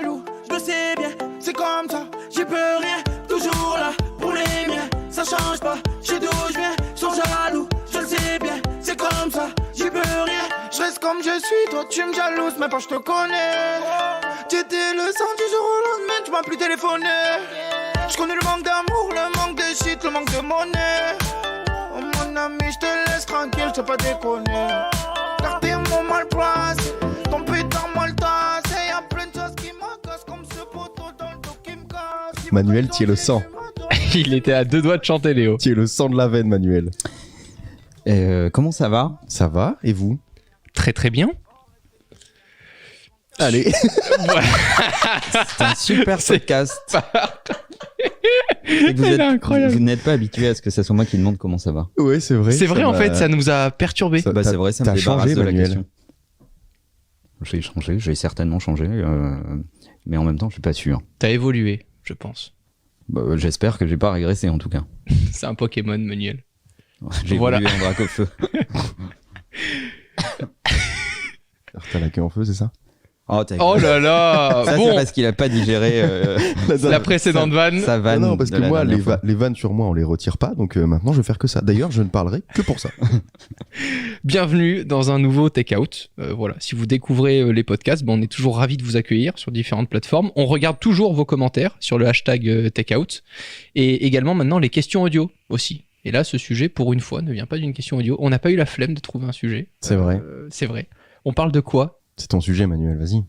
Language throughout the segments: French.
jaloux, je le sais bien, c'est comme ça, j'y peux rien. Toujours là pour les miens, ça change pas, je sais d'où je viens. Sont jaloux, je le sais bien, c'est comme ça, j'y peux rien. Je reste comme je suis, toi tu me jalouses, même pas je te connais. J'étais le sang du jour au lendemain, tu m'as plus téléphoné. Je connais le manque d'amour, le manque de shit, le manque de monnaie. Oh mon ami, je te laisse tranquille, je t'ai pas déconné. Car t'es mon mal placé, ton putain mal tassé. Y'a plein de choses qui m'agancent comme ce poteau dans le dos qui me casse. Manuel, tu es le sang. Il était à 2 doigts de chanter, Léo. Tu es le sang de la veine, Manuel. Comment ça va ? Ça va, et vous ? Très très bien. Allez. C'est un super podcast. C'est incroyable. Vous n'êtes pas habitué à ce que ça soit moi qui demande comment ça va. Ouais, c'est vrai. C'est vrai, en fait, ça nous a perturbé. Ça- Bah, t'as- c'est vrai, ça me t'as débarrasse changé, de la Manuel. question. J'ai certainement changé, mais en même temps, je suis pas sûr. T'as évolué, je pense. Bah, j'espère que j'ai pas régressé en tout cas. C'est un Pokémon, Manuel. J'ai Voilà. évolué en drac au feu. T'as la queue en feu, c'est ça ? Oh, t'as Oh là là. Ça, c'est Bon, parce qu'il a pas digéré la précédente vanne. sa vanne. Non, parce de que la moi, dernière fois. les vannes sur moi, on les retire pas, donc maintenant je vais faire que ça. D'ailleurs, je ne parlerai que pour ça. Bienvenue dans un nouveau Take-Out. Voilà, si vous découvrez les podcasts, on est toujours ravis de vous accueillir sur différentes plateformes. On regarde toujours vos commentaires sur le hashtag Take-Out et également maintenant les questions audio aussi. Et là, ce sujet, pour une fois, ne vient pas d'une question audio. On n'a pas eu la flemme de trouver un sujet. C'est vrai. C'est vrai. On parle de quoi ? C'est ton sujet, Manuel, vas-y.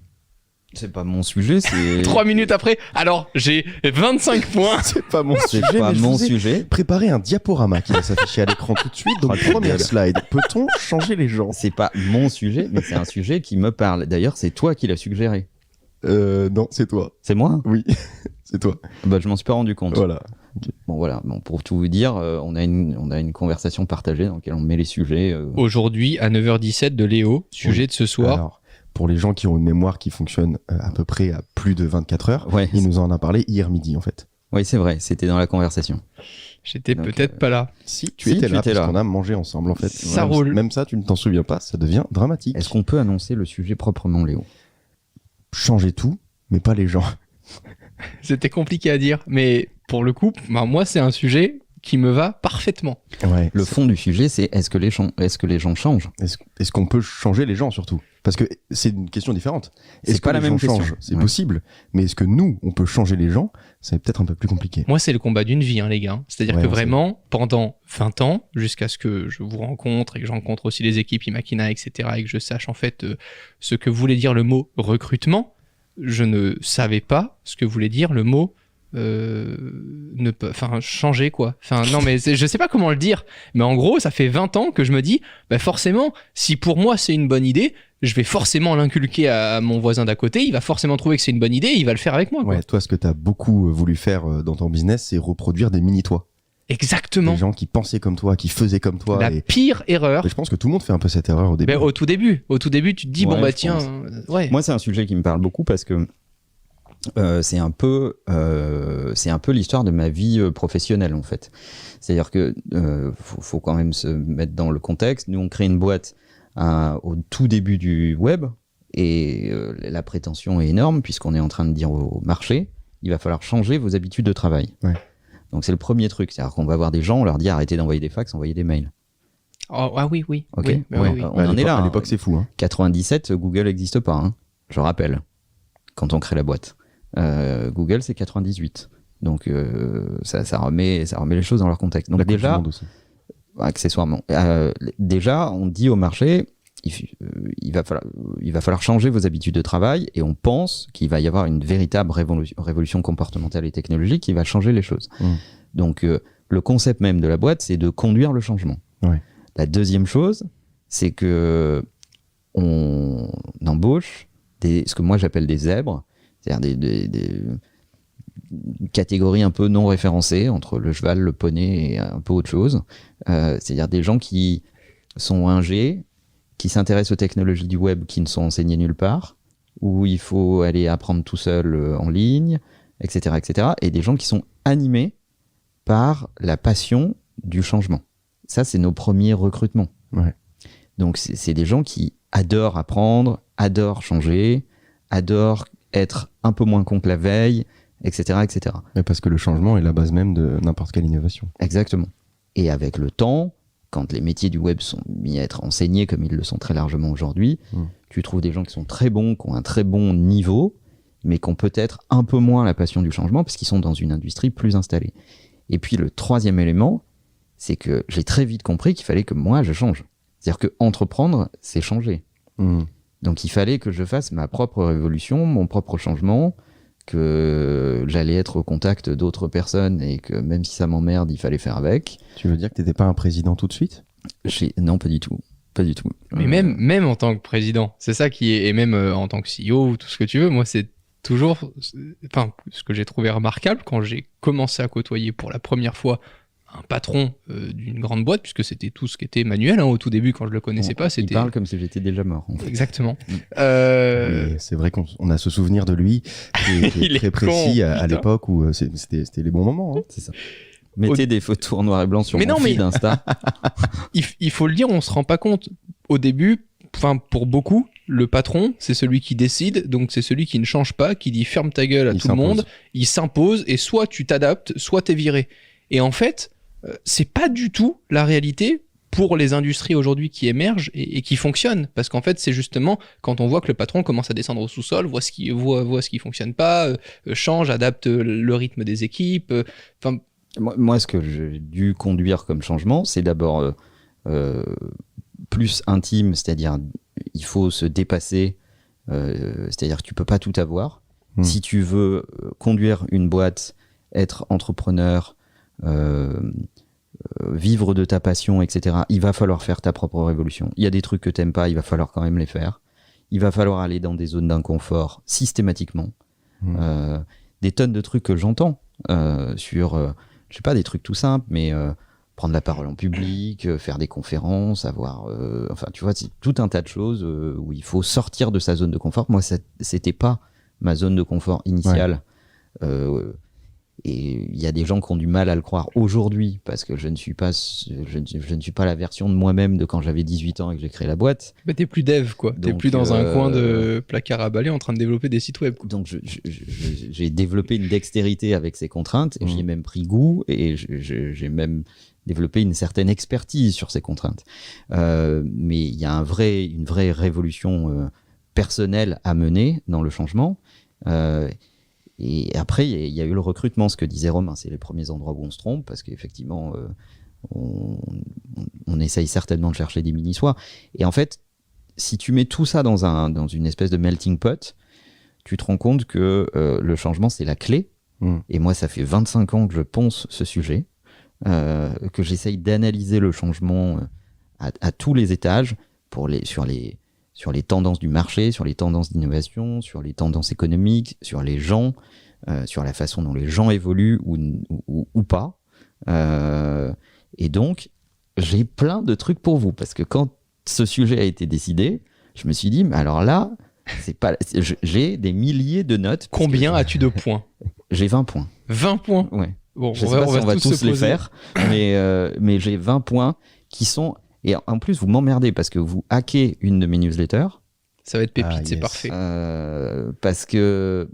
C'est pas mon sujet, c'est 3 minutes après. Alors, j'ai 25 points. C'est pas mon c'est sujet, pas mais je mon vous ai sujet. préparé un diaporama qui va s'afficher à l'écran tout de suite. Donc, Oh, ta première gueule. slide. Peut-on changer les gens ? C'est pas mon sujet, mais c'est un sujet qui me parle. D'ailleurs, c'est toi qui l'as suggéré. Non, c'est toi. C'est moi ? Oui, c'est toi. Bah, je m'en suis pas rendu compte. Voilà. Bon, voilà. Bon, pour tout vous dire, on a une conversation partagée dans laquelle on met les sujets. Aujourd'hui, à 9h17 de Léo, sujet Oui. de ce soir. Alors, pour les gens qui ont une mémoire qui fonctionne à peu près à plus de 24 heures, Ouais. il nous en a parlé hier midi, en fait. Oui, c'est vrai. C'était dans la conversation. J'étais Donc, peut-être pas là. Si, tu Si, étais tu là, étais parce là. qu'on a mangé ensemble, en fait. Ça Même- roule. Même ça, tu ne t'en souviens pas, ça devient dramatique. Est-ce qu'on peut annoncer le sujet proprement, Léo ? Changer tout, mais pas les gens. C'était compliqué à dire, mais pour le coup, moi, c'est un sujet qui me va parfaitement. Ouais. Le fond du sujet, c'est est-ce que les gens changent ? Est-ce qu'on peut changer les gens, surtout ? Parce que c'est une question différente. C'est Est-ce pas que la les même gens question. changent ? C'est Ouais. possible. Mais est-ce que nous, on peut changer les gens ? C'est peut-être un peu plus compliqué. Moi, c'est le combat d'une vie, hein, les gars. C'est-à-dire Ouais, que on sait. vraiment, pendant 20 ans, jusqu'à ce que je vous rencontre et que je rencontre aussi les équipes Imakina, etc., et que je sache en fait ce que voulait dire le mot recrutement, je ne savais pas ce que voulait dire le mot changer quoi. Non mais je sais pas comment le dire, mais en gros ça fait 20 ans que je me dis forcément si pour moi c'est une bonne idée, je vais forcément l'inculquer à mon voisin d'à côté, il va forcément trouver que c'est une bonne idée et il va le faire avec moi quoi. Ouais, toi, ce que tu as beaucoup voulu faire dans ton business, c'est reproduire des mini-toi. Exactement. Des gens qui pensaient comme toi, qui faisaient comme toi. La et pire erreur. je pense que tout le monde fait un peu cette erreur au début. Au tout début, tu te dis Ouais, je tiens, pense. ouais. Moi, c'est un sujet qui me parle beaucoup parce que c'est un peu l'histoire de ma vie professionnelle en fait. C'est-à-dire que faut quand même se mettre dans le contexte. Nous, on crée une boîte au tout début du web et la prétention est énorme puisqu'on est en train de dire au marché, il va falloir changer vos habitudes de travail. Ouais. Donc c'est le premier truc. C'est-à-dire qu'on va voir des gens, on leur dit arrêtez d'envoyer des fax, envoyez des mails. Ah oui. Ok. Oui, Ouais. oui. On en est là. À hein. l'époque, c'est fou. Hein. 97, Google n'existe pas, hein, je rappelle, quand on crée la boîte. Google, c'est 98. Donc, ça remet les choses dans leur contexte. Donc, La Coupe du déjà, Monde aussi. accessoirement, déjà, on dit au marché, il va falloir changer vos habitudes de travail et on pense qu'il va y avoir une véritable révolution comportementale et technologique qui va changer les choses. Donc, le concept même de la boîte, c'est de conduire le changement. Ouais. La deuxième chose, c'est que on embauche ce que moi j'appelle des zèbres, c'est-à-dire des catégories un peu non référencées entre le cheval, le poney et un peu autre chose. C'est-à-dire des gens qui sont ingés, qui s'intéressent aux technologies du web qui ne sont enseignées nulle part, où il faut aller apprendre tout seul en ligne, etc., etc. Et des gens qui sont animés par la passion du changement. Ça, c'est nos premiers recrutements. Ouais. Donc, c'est des gens qui adorent apprendre, adorent changer, adorent être un peu moins con que la veille, etc., etc. Mais parce que le changement est la base même de n'importe quelle innovation. Exactement. Et avec le temps, quand les métiers du web sont mis à être enseignés comme ils le sont très largement aujourd'hui, tu trouves des gens qui sont très bons, qui ont un très bon niveau, mais qui ont peut-être un peu moins la passion du changement parce qu'ils sont dans une industrie plus installée. Et puis le troisième élément, c'est que j'ai très vite compris qu'il fallait que moi, je change. C'est-à-dire que entreprendre, c'est changer. Donc il fallait que je fasse ma propre révolution, mon propre changement, que j'allais être au contact d'autres personnes et que même si ça m'emmerde, il fallait faire avec. Tu veux dire que t'étais pas un président tout de suite ? Non, pas du tout. Pas du tout. Mais même en tant que président, c'est ça qui est, et même en tant que CEO ou tout ce que tu veux, moi c'est toujours, enfin, ce que j'ai trouvé remarquable quand j'ai commencé à côtoyer pour la première fois un patron d'une grande boîte, puisque c'était tout ce qui était Manuel, hein, au tout début quand je le connaissais pas, c'était... Il parle comme si j'étais déjà mort. En fait. Exactement. Mais c'est vrai qu'on a ce souvenir de lui qui est très précis à l'époque où c'était les bons moments. Hein. C'est ça. Mettez des photos en noir et blanc sur mon feed Insta. Il faut le dire, on se rend pas compte. Au début, enfin pour beaucoup, le patron, c'est celui qui décide, donc c'est celui qui ne change pas, qui dit ferme ta gueule à tout le monde, il s'impose, et soit tu t'adaptes, soit t'es viré. Et en fait, c'est pas du tout la réalité pour les industries aujourd'hui qui émergent et qui fonctionnent. Parce qu'en fait, c'est justement quand on voit que le patron commence à descendre au sous-sol, voit ce qui fonctionne pas, change, adapte le rythme des équipes. Moi, ce que j'ai dû conduire comme changement, c'est d'abord plus intime, c'est-à-dire il faut se dépasser, c'est-à-dire que tu peux pas tout avoir. Si tu veux conduire une boîte, être entrepreneur, vivre de ta passion, etc., il va falloir faire ta propre révolution. Il y a des trucs que t'aimes pas, il va falloir quand même les faire. Il va falloir aller dans des zones d'inconfort systématiquement. Des tonnes de trucs que j'entends sur, je sais pas, des trucs tout simples, mais prendre la parole en public, faire des conférences, avoir... enfin, tu vois, c'est tout un tas de choses où il faut sortir de sa zone de confort. Moi, c'était pas ma zone de confort initiale. Ouais. Et il y a des gens qui ont du mal à le croire aujourd'hui parce que je ne suis pas la version de moi-même de quand j'avais 18 ans et que j'ai créé la boîte. Bah t'es plus dev, quoi. T'es plus dans un coin de placard à balai en train de développer des sites web, quoi. Donc j'ai développé une dextérité avec ces contraintes et j'y ai même pris goût et j'ai même développé une certaine expertise sur ces contraintes. Mais il y a une vraie révolution personnelle à mener dans le changement. Et après, il y a eu le recrutement, ce que disait Romain, c'est les premiers endroits où on se trompe, parce qu'effectivement, on essaye certainement de chercher des mini-sois. Et en fait, si tu mets tout ça dans une espèce de melting pot, tu te rends compte que le changement, c'est la clé. Et moi, ça fait 25 ans que je ponce ce sujet, que j'essaye d'analyser le changement à tous les étages, sur les tendances du marché, sur les tendances d'innovation, sur les tendances économiques, sur les gens, sur la façon dont les gens évoluent ou pas. Et donc, j'ai plein de trucs pour vous, parce que quand ce sujet a été décidé, je me suis dit, mais alors là, j'ai des milliers de notes. Combien as-tu de points ? J'ai 20 points. 20 points ? Ouais. Bon, je sais pas si on va tous les faire, mais j'ai 20 points qui sont... Et en plus, vous m'emmerdez parce que vous hackez une de mes newsletters. Ça va être pépite, c'est parfait. Parce que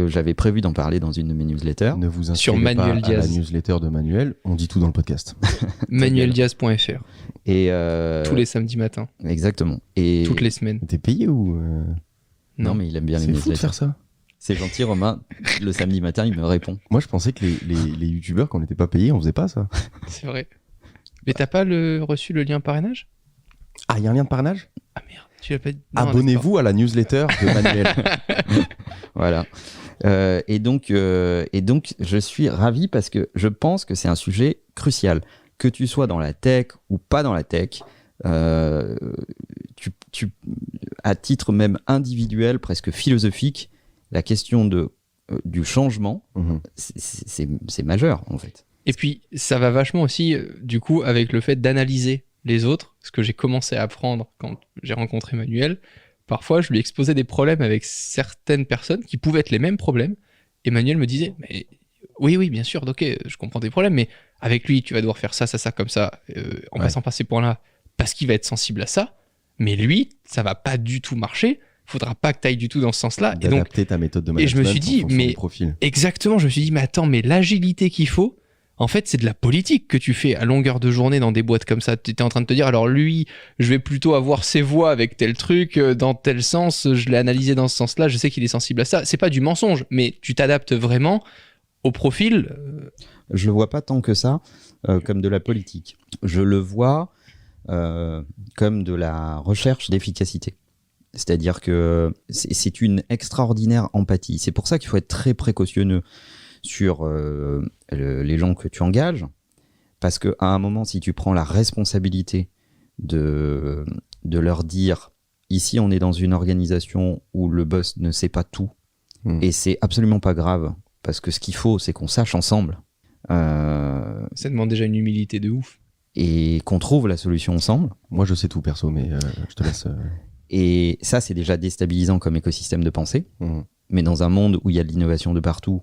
j'avais prévu d'en parler dans une de mes newsletters. Ne vous inscrivez pas à la newsletter de Manuel, on dit tout dans le podcast. Manueldiaz.fr. Et tous les samedis matins. Exactement. Et toutes les semaines. T'es payé ou Non, mais il aime bien les newsletters. C'est fou de faire ça. C'est gentil, Romain. Le samedi matin, il me répond. Moi, je pensais que les youtubeurs, quand on n'était pas payés, on faisait pas ça. C'est vrai. Mais t'as pas reçu le lien parrainage ? Ah, il y a un lien de parrainage ? Ah merde, tu l'as pas dit. Abonnez-vous à la newsletter de Manuel. Voilà. Et donc, je suis ravi parce que je pense que c'est un sujet crucial. Que tu sois dans la tech ou pas dans la tech, à titre même individuel, presque philosophique, la question du changement, c'est majeur en fait. Et puis, ça va vachement aussi, du coup, avec le fait d'analyser les autres, ce que j'ai commencé à apprendre quand j'ai rencontré Manuel. Parfois, je lui exposais des problèmes avec certaines personnes qui pouvaient être les mêmes problèmes. Et Manuel me disait, mais oui, bien sûr, ok, je comprends tes problèmes, mais avec lui, tu vas devoir faire ça, comme ça, en passant par ces points-là, parce qu'il va être sensible à ça. Mais lui, ça va pas du tout marcher. faudra pas que tu ailles du tout dans ce sens-là. D'adapter ta méthode de management et je me suis dit, en fonction du profil. Exactement, je me suis dit, mais attends, mais l'agilité qu'il faut, en fait, c'est de la politique que tu fais à longueur de journée dans des boîtes comme ça. Tu étais en train de te dire, alors lui, je vais plutôt avoir ses voix avec tel truc, dans tel sens, je l'ai analysé dans ce sens-là, je sais qu'il est sensible à ça. C'est pas du mensonge, mais tu t'adaptes vraiment au profil. Je le vois pas tant que ça comme de la politique. Je le vois comme de la recherche d'efficacité. C'est-à-dire que c'est une extraordinaire empathie. C'est pour ça qu'il faut être très précautionneux sur les gens que tu engages, parce qu'à un moment, si tu prends la responsabilité de leur dire « ici, on est dans une organisation où le boss ne sait pas tout, et c'est absolument pas grave, parce que ce qu'il faut, c'est qu'on sache ensemble. » Ça demande déjà une humilité de ouf. Et qu'on trouve la solution ensemble. Moi, je sais tout, perso, mais je te laisse... Et ça, c'est déjà déstabilisant comme écosystème de pensée. Mais dans un monde où il y a de l'innovation de partout,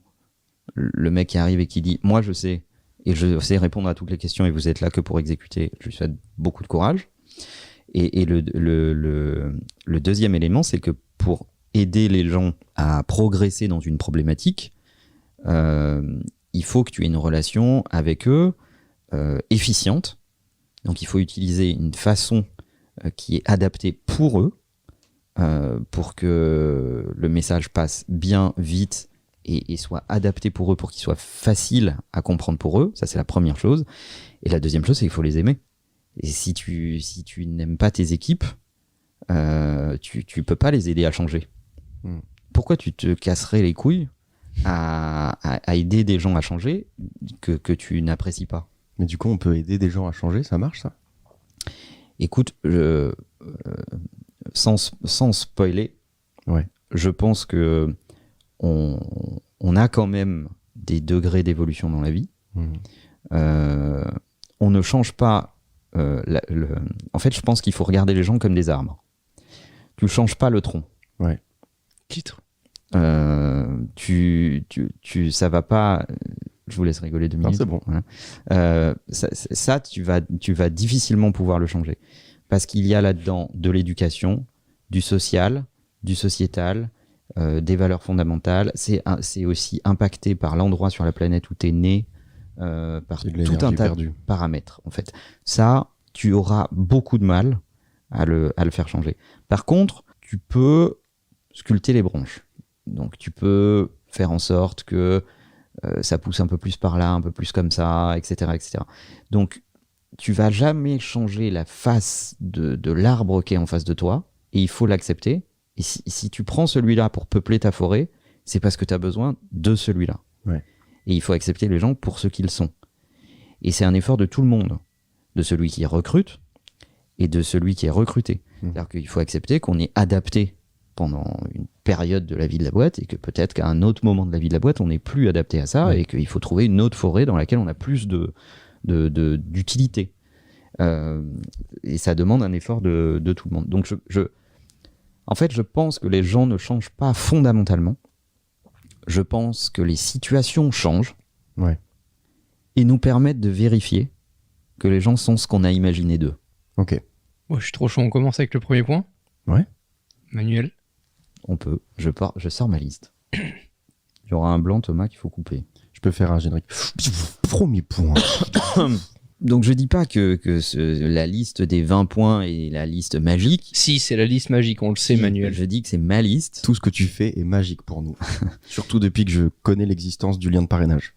le mec qui arrive et qui dit « moi, je sais, et je sais répondre à toutes les questions, et vous êtes là que pour exécuter », je lui souhaite beaucoup de courage. Et le deuxième élément, c'est que pour aider les gens à progresser dans une problématique, il faut que tu aies une relation avec eux efficiente. Donc il faut utiliser une façon qui est adaptée pour eux, pour que le message passe bien, vite, et soit adapté pour eux, pour qu'il soit facile à comprendre pour eux. Ça, c'est la première chose. Et la deuxième chose, c'est qu'il faut les aimer. Et si tu n'aimes pas tes équipes, tu peux pas les aider à changer. Pourquoi tu te casserais les couilles à aider des gens à changer que tu n'apprécies pas? Mais du coup, on peut aider des gens à changer, ça marche, ça? Écoute, sans spoiler, je pense que on a quand même des degrés d'évolution dans la vie. On ne change pas... En fait, je pense qu'il faut regarder les gens comme des arbres. Tu ne changes pas le tronc. Titre. Ça va pas... Je vous laisse rigoler 2 minutes. Non, c'est bon. Voilà. Ça, tu vas difficilement pouvoir le changer. Parce qu'il y a là-dedans de l'éducation, du social, du sociétal, des valeurs fondamentales. C'est aussi impacté par l'endroit sur la planète où tu es né, par tout un tas de paramètres. En fait. Ça, tu auras beaucoup de mal à le faire changer. Par contre, tu peux sculpter les branches. Donc, tu peux faire en sorte que ça pousse un peu plus par là, un peu plus comme ça, etc. etc. Donc, tu vas jamais changer la face de l'arbre qui est en face de toi, et il faut l'accepter. Et si tu prends celui-là pour peupler ta forêt, c'est parce que tu as besoin de celui-là. Et il faut accepter les gens pour ce qu'ils sont. Et c'est un effort de tout le monde, de celui qui recrute et de celui qui est recruté. C'est-à-dire qu'il faut accepter qu'on est adapté pendant une période de la vie de la boîte, et que peut-être qu'à un autre moment de la vie de la boîte, on n'est plus adapté à ça, et qu'il faut trouver une autre forêt dans laquelle on a plus d'utilité. Et ça demande un effort de tout le monde. Donc en fait, je pense que les gens ne changent pas fondamentalement. Je pense que les situations changent et nous permettent de vérifier que les gens sont ce qu'on a imaginé d'eux. Ok. Je suis trop chaud, on commence avec le premier point. Manuel. On peut. Je sors ma liste. Il y aura un blanc, Thomas, qu'il faut couper. Je peux faire un générique. Premier point. Donc je dis pas que la liste des 20 points est la liste magique. Si, c'est la liste magique, on le sait, Manuel. Je dis que c'est ma liste. Tout ce que tu fais est magique pour nous. Surtout depuis que je connais l'existence du lien de parrainage.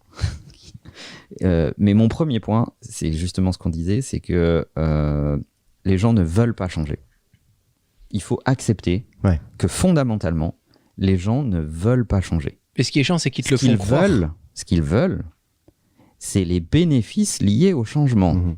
Mais mon premier point, c'est justement ce qu'on disait, c'est que les gens ne veulent pas changer. Il faut accepter que fondamentalement, les gens ne veulent pas changer. Et ce qui est chiant, c'est qu'ils te le font croire. Ce qu'ils veulent, c'est les bénéfices liés au changement.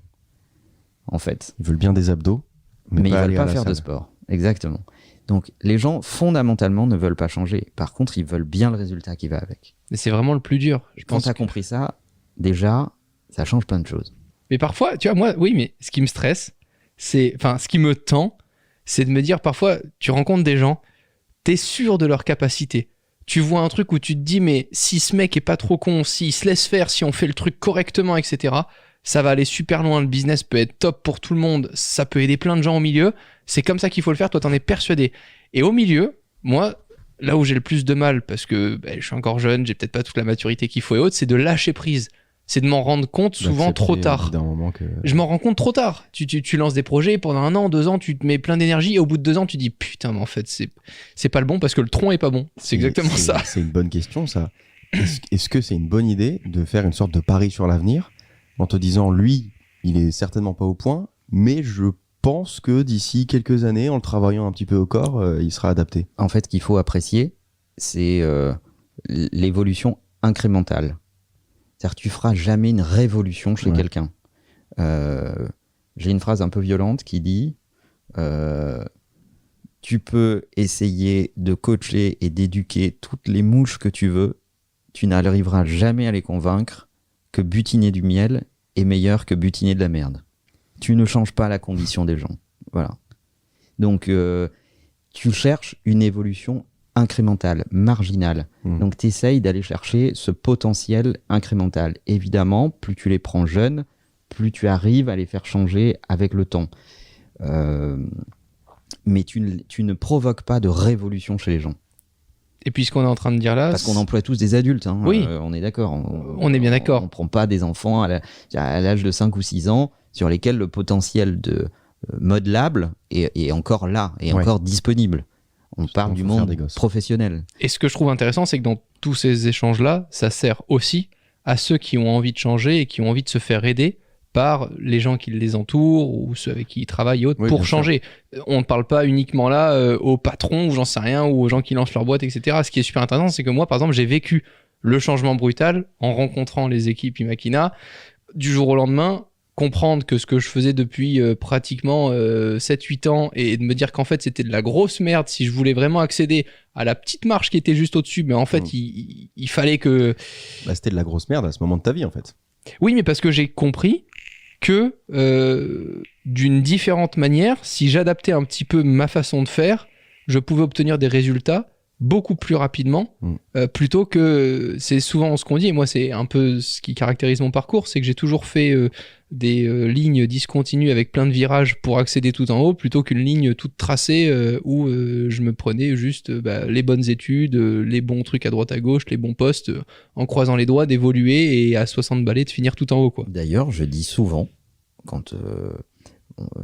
En fait. Ils veulent bien des abdos, mais ils ne veulent pas faire de sport. Exactement. Donc, les gens, fondamentalement, ne veulent pas changer. Par contre, ils veulent bien le résultat qui va avec. Mais c'est vraiment le plus dur. Quand tu as compris ça, déjà, ça change plein de choses. Mais parfois, tu vois, moi, oui, mais ce qui me stresse, ce qui me tend, c'est de me dire, parfois, tu rencontres des gens, t'es sûr de leur capacité. Tu vois un truc où tu te dis, mais si ce mec est pas trop con, s'il se laisse faire, si on fait le truc correctement, etc., ça va aller super loin, le business peut être top pour tout le monde, ça peut aider plein de gens au milieu, c'est comme ça qu'il faut le faire, toi t'en es persuadé. Et au milieu, moi, là où j'ai le plus de mal, parce que je suis encore jeune, j'ai peut-être pas toute la maturité qu'il faut et autres, c'est de lâcher prise. C'est de m'en rendre compte souvent trop tard. Je m'en rends compte trop tard. Tu lances des projets, pendant 1 an, 2 ans, tu te mets plein d'énergie, et au bout de 2 ans, tu dis putain, mais en fait, c'est pas le bon parce que le tronc est pas bon. C'est exactement ça. C'est une bonne question, ça. Est-ce que c'est une bonne idée de faire une sorte de pari sur l'avenir en te disant, lui, il est certainement pas au point, mais je pense que d'ici quelques années, en le travaillant un petit peu au corps, il sera adapté. En fait, ce qu'il faut apprécier, c'est l'évolution incrémentale. C'est-à-dire que tu feras jamais une révolution chez quelqu'un. J'ai une phrase un peu violente qui dit tu peux essayer de coacher et d'éduquer toutes les mouches que tu veux, tu n'arriveras jamais à les convaincre que butiner du miel est meilleur que butiner de la merde. Tu ne changes pas la condition des gens. Voilà. Donc, tu cherches une évolution incrémentale, marginale. Donc, tu essayes d'aller chercher ce potentiel incrémental. Évidemment, plus tu les prends jeunes, plus tu arrives à les faire changer avec le temps. Mais tu ne provoques pas de révolution chez les gens. Et puis ce qu'on est en train de dire là... Parce qu'on emploie tous des adultes, hein. Oui. On est d'accord. On est bien d'accord. On ne prend pas des enfants à l'âge de 5 ou 6 ans sur lesquels le potentiel de modelable est encore là, est encore disponible. On parle du monde professionnel. Et ce que je trouve intéressant, c'est que dans tous ces échanges-là, ça sert aussi à ceux qui ont envie de changer et qui ont envie de se faire aider par les gens qui les entourent ou ceux avec qui ils travaillent et autres pour changer. On ne parle pas uniquement là aux patrons ou j'en sais rien ou aux gens qui lancent leur boîte, etc. Ce qui est super intéressant, c'est que moi, par exemple, j'ai vécu le changement brutal en rencontrant les équipes Imakina. Du jour au lendemain, comprendre que ce que je faisais depuis pratiquement 7-8 ans et de me dire qu'en fait c'était de la grosse merde si je voulais vraiment accéder à la petite marche qui était juste au-dessus, mais en fait il fallait que... c'était de la grosse merde à ce moment de ta vie en fait. Oui, mais parce que j'ai compris que d'une différente manière, si j'adaptais un petit peu ma façon de faire, je pouvais obtenir des résultats beaucoup plus rapidement, plutôt que... C'est souvent ce qu'on dit, et moi c'est un peu ce qui caractérise mon parcours, c'est que j'ai toujours fait des lignes discontinues avec plein de virages pour accéder tout en haut, plutôt qu'une ligne toute tracée où je me prenais juste les bonnes études, les bons trucs à droite à gauche, les bons postes, en croisant les doigts, d'évoluer et à 60 balais de finir tout en haut, quoi. D'ailleurs, je dis souvent, quand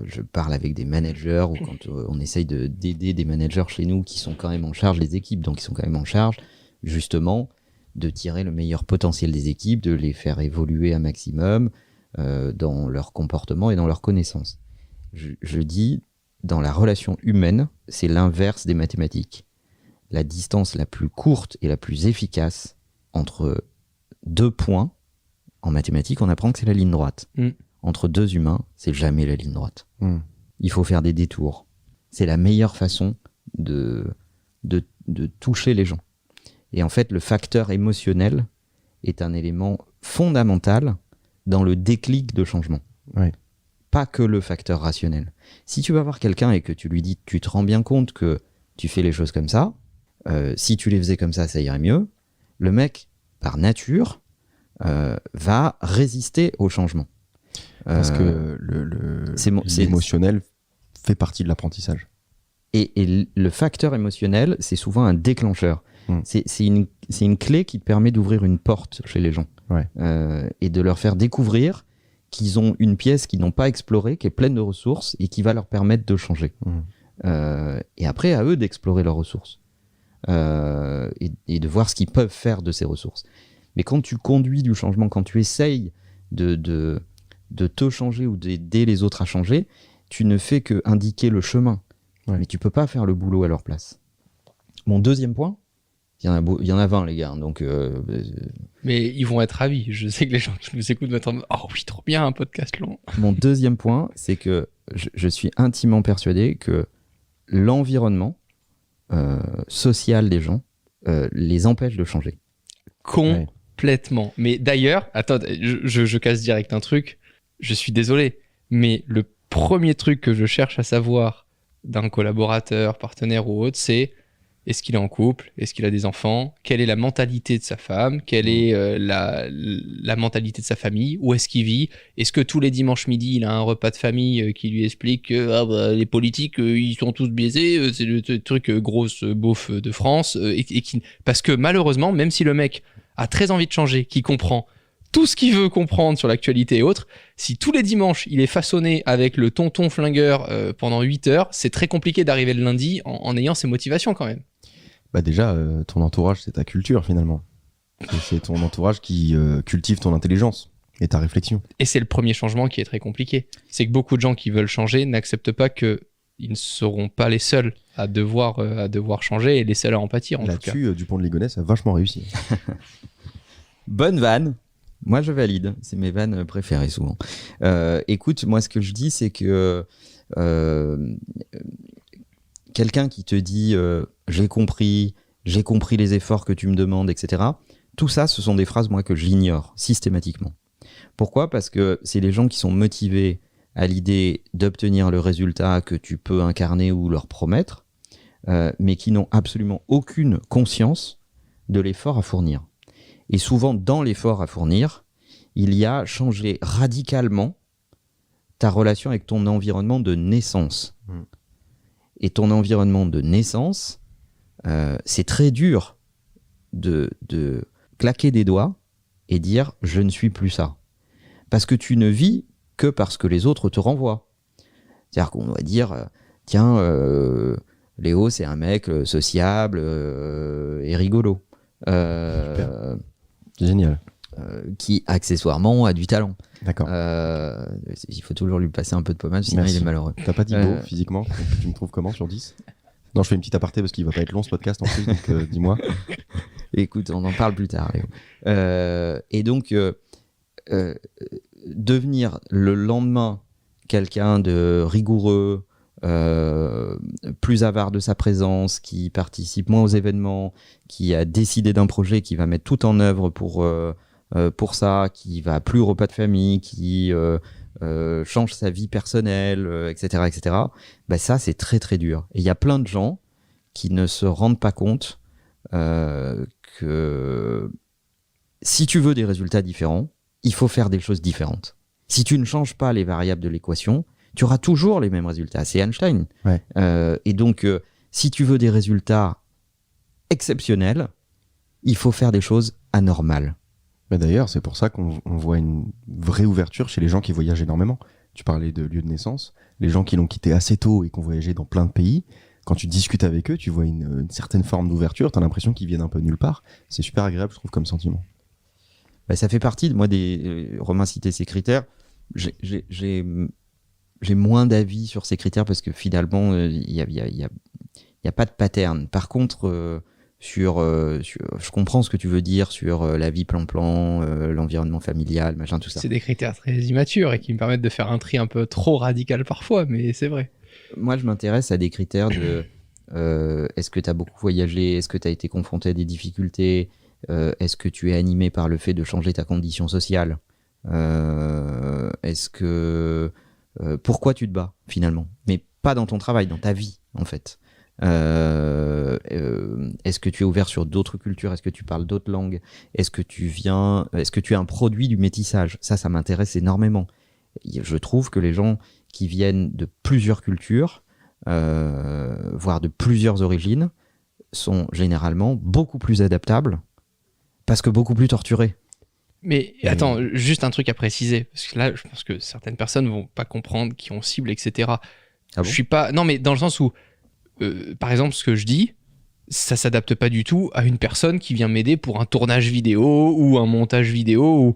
je parle avec des managers ou quand on essaye d'aider des managers chez nous qui sont quand même en charge des équipes, donc qui sont quand même en charge justement de tirer le meilleur potentiel des équipes, de les faire évoluer un maximum dans leur comportement et dans leurs connaissances. Je dis, dans la relation humaine, c'est l'inverse des mathématiques. La distance la plus courte et la plus efficace entre 2 points, en mathématiques, on apprend que c'est la ligne droite. Entre 2 humains, c'est jamais la ligne droite. Il faut faire des détours. C'est la meilleure façon de toucher les gens. Et en fait, le facteur émotionnel est un élément fondamental dans le déclic de changement. Pas que le facteur rationnel. Si tu vas voir quelqu'un et que tu lui dis, tu te rends bien compte que tu fais les choses comme ça, si tu les faisais comme ça irait mieux, le mec, par nature, va résister au changement. Parce que l'émotionnel fait partie de l'apprentissage. Et le facteur émotionnel, c'est souvent un déclencheur. C'est une clé qui te permet d'ouvrir une porte chez les gens. Et de leur faire découvrir qu'ils ont une pièce qu'ils n'ont pas explorée, qui est pleine de ressources et qui va leur permettre de changer. Et après, à eux d'explorer leurs ressources. Et de voir ce qu'ils peuvent faire de ces ressources. Mais quand tu conduis du changement, quand tu essayes de te changer ou d'aider les autres à changer, tu ne fais que indiquer le chemin. Mais tu peux pas faire le boulot à leur place. Mon deuxième point, il y en a 20 les gars, donc... Mais ils vont être ravis. Je sais que les gens qui nous écoutent vont être en mode, oh oui, trop bien, un podcast long. Mon deuxième point, c'est que je suis intimement persuadé que l'environnement social des gens les empêche de changer. Complètement. Mais d'ailleurs, attends, je casse direct un truc. Je suis désolé, mais le premier truc que je cherche à savoir d'un collaborateur, partenaire ou autre, c'est Est-ce qu'il est en couple? Est-ce qu'il a des enfants? Quelle est la mentalité de sa femme? Quelle est la mentalité de sa famille? Où est-ce qu'il vit? Est-ce que tous les dimanches midi, il a un repas de famille qui lui explique que les politiques, ils sont tous biaisés, c'est le truc grosse beauf de France, parce que malheureusement, même si le mec a très envie de changer, qui comprend tout ce qu'il veut comprendre sur l'actualité et autres, si tous les dimanches il est façonné avec le tonton flingueur pendant 8 heures, c'est très compliqué d'arriver le lundi en ayant ses motivations quand même. Bah déjà, ton entourage, c'est ta culture finalement. Et c'est ton entourage qui cultive ton intelligence et ta réflexion. Et c'est le premier changement qui est très compliqué. C'est que beaucoup de gens qui veulent changer n'acceptent pas qu'ils ne seront pas les seuls à devoir changer et les seuls à en pâtir en tout cas. Là-dessus, Dupont de Ligonnès a vachement réussi. Bonne vanne. Moi, je valide. C'est mes vannes préférées souvent. Écoute, moi, ce que je dis, c'est que quelqu'un qui te dit j'ai compris les efforts que tu me demandes, etc. Tout ça, ce sont des phrases, moi, que j'ignore systématiquement. Pourquoi ? Parce que c'est les gens qui sont motivés à l'idée d'obtenir le résultat que tu peux incarner ou leur promettre, mais qui n'ont absolument aucune conscience de l'effort à fournir. Et souvent, dans l'effort à fournir, il y a changer radicalement ta relation avec ton environnement de naissance. Et ton environnement de naissance, c'est très dur de claquer des doigts et dire « je ne suis plus ça ». Parce que tu ne vis que parce que les autres te renvoient. C'est-à-dire qu'on va dire « tiens, Léo, c'est un mec sociable et rigolo ». Génial. Qui accessoirement a du talent. D'accord. Il faut toujours lui passer un peu de pommade, sinon Merci. il est malheureux. T'as pas dit beau physiquement? Tu me trouves comment sur 10? Non, je fais une petite aparté parce qu'il va pas être long ce podcast en plus, donc dis-moi. Écoute, on en parle plus tard, Léo. Et donc, devenir le lendemain quelqu'un de rigoureux, plus avare de sa présence, qui participe moins aux événements, qui a décidé d'un projet, qui va mettre tout en œuvre pour ça, qui va plus au repas de famille, qui change sa vie personnelle, etc., etc. Bah ça, c'est très très dur. Et il y a plein de gens qui ne se rendent pas compte que si tu veux des résultats différents, il faut faire des choses différentes. Si tu ne changes pas les variables de l'équation, tu auras toujours les mêmes résultats. C'est Einstein. Ouais. Et donc, si tu veux des résultats exceptionnels, il faut faire des choses anormales. Mais d'ailleurs, c'est pour ça qu'on voit une vraie ouverture chez les gens qui voyagent énormément. Tu parlais de lieu de naissance. Les gens qui l'ont quitté assez tôt et qui ont voyagé dans plein de pays, quand tu discutes avec eux, tu vois une certaine forme d'ouverture. Tu as l'impression qu'ils viennent un peu nulle part. C'est super agréable, je trouve, comme sentiment. Bah, ça fait partie de moi des... Romain citait ces critères. J'ai moins d'avis sur ces critères parce que finalement, il y a pas de pattern. Par contre, je comprends ce que tu veux dire sur la vie plan-plan, l'environnement familial, machin, tout ça. C'est des critères très immatures et qui me permettent de faire un tri un peu trop radical parfois, mais c'est vrai. Moi, je m'intéresse à des critères de est-ce que tu as beaucoup voyagé, est-ce que tu as été confronté à des difficultés, est-ce que tu es animé par le fait de changer ta condition sociale, est-ce que pourquoi tu te bats finalement, mais pas dans ton travail, dans ta vie en fait. Est-ce que tu es ouvert sur d'autres cultures, est-ce que tu parles d'autres langues, est-ce que tu es un produit du métissage? Ça m'intéresse énormément. Je trouve que les gens qui viennent de plusieurs cultures, voire de plusieurs origines, sont généralement beaucoup plus adaptables parce que beaucoup plus torturés. Mais attends, juste un truc à préciser, parce que là, je pense que certaines personnes vont pas comprendre qui on cible, etc. Ah bon? Je suis pas... Non, mais dans le sens où, par exemple, ce que je dis, ça s'adapte pas du tout à une personne qui vient m'aider pour un tournage vidéo ou un montage vidéo ou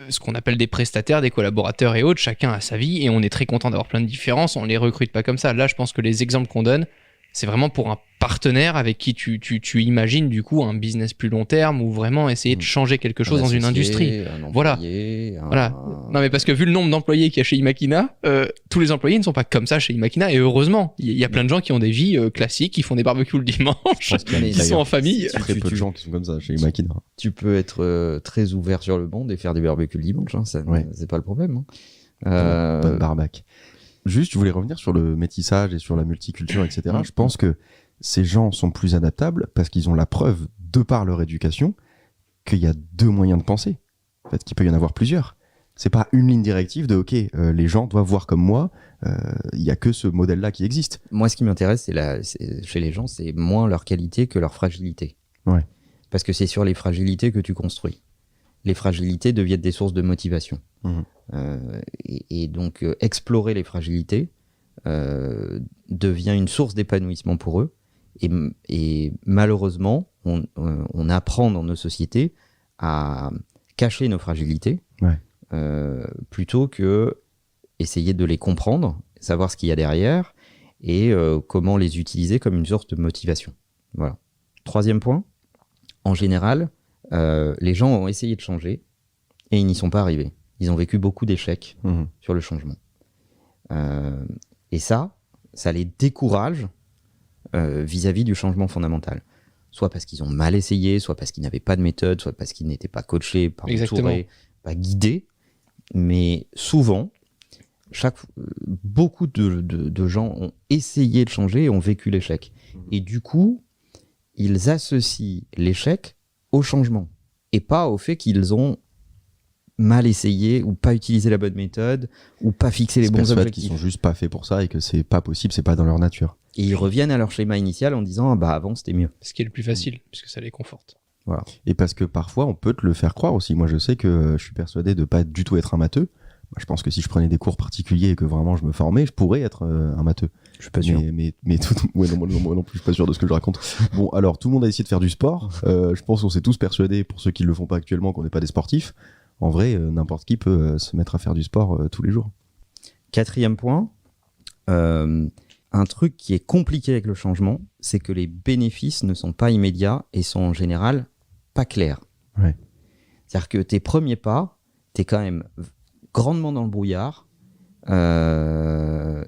ce qu'on appelle des prestataires, des collaborateurs et autres. Chacun a sa vie et on est très content d'avoir plein de différences. On les recrute pas comme ça. Là, je pense que les exemples qu'on donne, c'est vraiment pour un partenaire avec qui tu imagines du coup un business plus long terme ou vraiment essayer de changer quelque chose dans une industrie. Voilà. Non mais parce que vu le nombre d'employés qu'il y a chez Imakina, tous les employés ne sont pas comme ça chez Imakina et heureusement. Il y a plein de gens qui ont des vies classiques, qui font des barbecues le dimanche, qui sont en famille. Il y a très peu de gens qui sont comme ça chez Imakina. Tu peux être très ouvert sur le monde et faire des barbecues le dimanche, hein, c'est pas le problème. Bonne barbac. Juste, je voulais revenir sur le métissage et sur la multiculture, etc. Je pense que ces gens sont plus adaptables parce qu'ils ont la preuve, de par leur éducation, qu'il y a 2 moyens de penser. En fait, qu'il peut y en avoir plusieurs. C'est pas une ligne directive de OK, les gens doivent voir comme moi. Il y a que ce modèle-là qui existe. Moi, ce qui m'intéresse, chez les gens, c'est moins leur qualité que leur fragilité. Ouais. Parce que c'est sur les fragilités que tu construis. Les fragilités deviennent des sources de motivation. Mhm. Et donc, explorer les fragilités devient une source d'épanouissement pour eux. Et malheureusement, on apprend dans nos sociétés à cacher nos fragilités plutôt que essayer de les comprendre, savoir ce qu'il y a derrière et comment les utiliser comme une source de motivation. Voilà. 3e point, en général, les gens ont essayé de changer et ils n'y sont pas arrivés. Ils ont vécu beaucoup d'échecs sur le changement. Et ça les décourage vis-à-vis du changement fondamental. Soit parce qu'ils ont mal essayé, soit parce qu'ils n'avaient pas de méthode, soit parce qu'ils n'étaient pas coachés, pas entourés, pas guidés. Mais souvent, beaucoup de gens ont essayé de changer et ont vécu l'échec. Et du coup, ils associent l'échec au changement et pas au fait qu'ils ont mal essayé ou pas utilisé la bonne méthode ou pas fixé les bons objectifs. Ils sont juste pas faits pour ça et que c'est pas possible, c'est pas dans leur nature. Et ils reviennent à leur schéma initial en disant bah avant c'était mieux. Ce qui est le plus facile, puisque ça les conforte. Voilà. Et parce que parfois on peut te le faire croire aussi. Moi je sais que je suis persuadé de pas du tout être un matheux. Je pense que si je prenais des cours particuliers et que vraiment je me formais, je pourrais être un matheux. Je suis pas sûr. Mais tout, ouais, non, moi non plus, je suis pas sûr de ce que je raconte. Bon, alors tout le monde a essayé de faire du sport. Je pense qu'on s'est tous persuadés, pour ceux qui le font pas actuellement, qu'on n'est pas des sportifs. En vrai, n'importe qui peut se mettre à faire du sport tous les jours. 4e point, un truc qui est compliqué avec le changement, c'est que les bénéfices ne sont pas immédiats et sont en général pas clairs. Ouais. C'est-à-dire que tes premiers pas, t'es quand même grandement dans le brouillard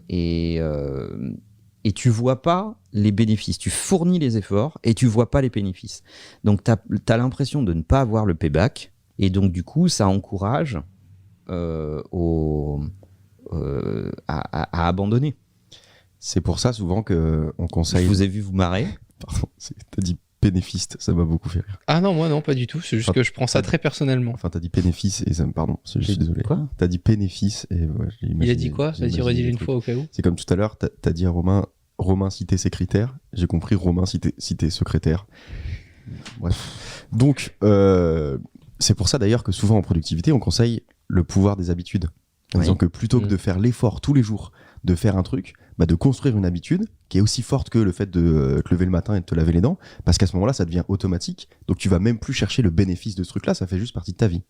et tu vois pas les bénéfices. Tu fournis les efforts et tu vois pas les bénéfices. Donc t'as l'impression de ne pas avoir le payback et donc du coup ça encourage à abandonner. C'est pour ça souvent qu'on conseille... Je vous ai vu vous marrer. Pardon, t'as dit bénéfiste, ça m'a beaucoup fait rire. Ah non, moi non, pas du tout. C'est juste que je prends ça très personnellement. Enfin, t'as dit bénéfice et ça me... Pardon, je suis désolé. Quoi ? T'as dit bénéfice et... Ouais, Il a dit quoi ? Vas-y, redis-le une fois au cas où. C'est comme tout à l'heure, t'as dit à Romain citait ses critères. J'ai compris Romain citait secrétaire. Bref. Donc, c'est pour ça d'ailleurs que souvent en productivité, on conseille le pouvoir des habitudes. En disant que plutôt que de faire l'effort tous les jours de faire un truc, bah de construire une habitude qui est aussi forte que le fait de te lever le matin et de te laver les dents, parce qu'à ce moment-là, ça devient automatique. Donc tu vas même plus chercher le bénéfice de ce truc-là, ça fait juste partie de ta vie.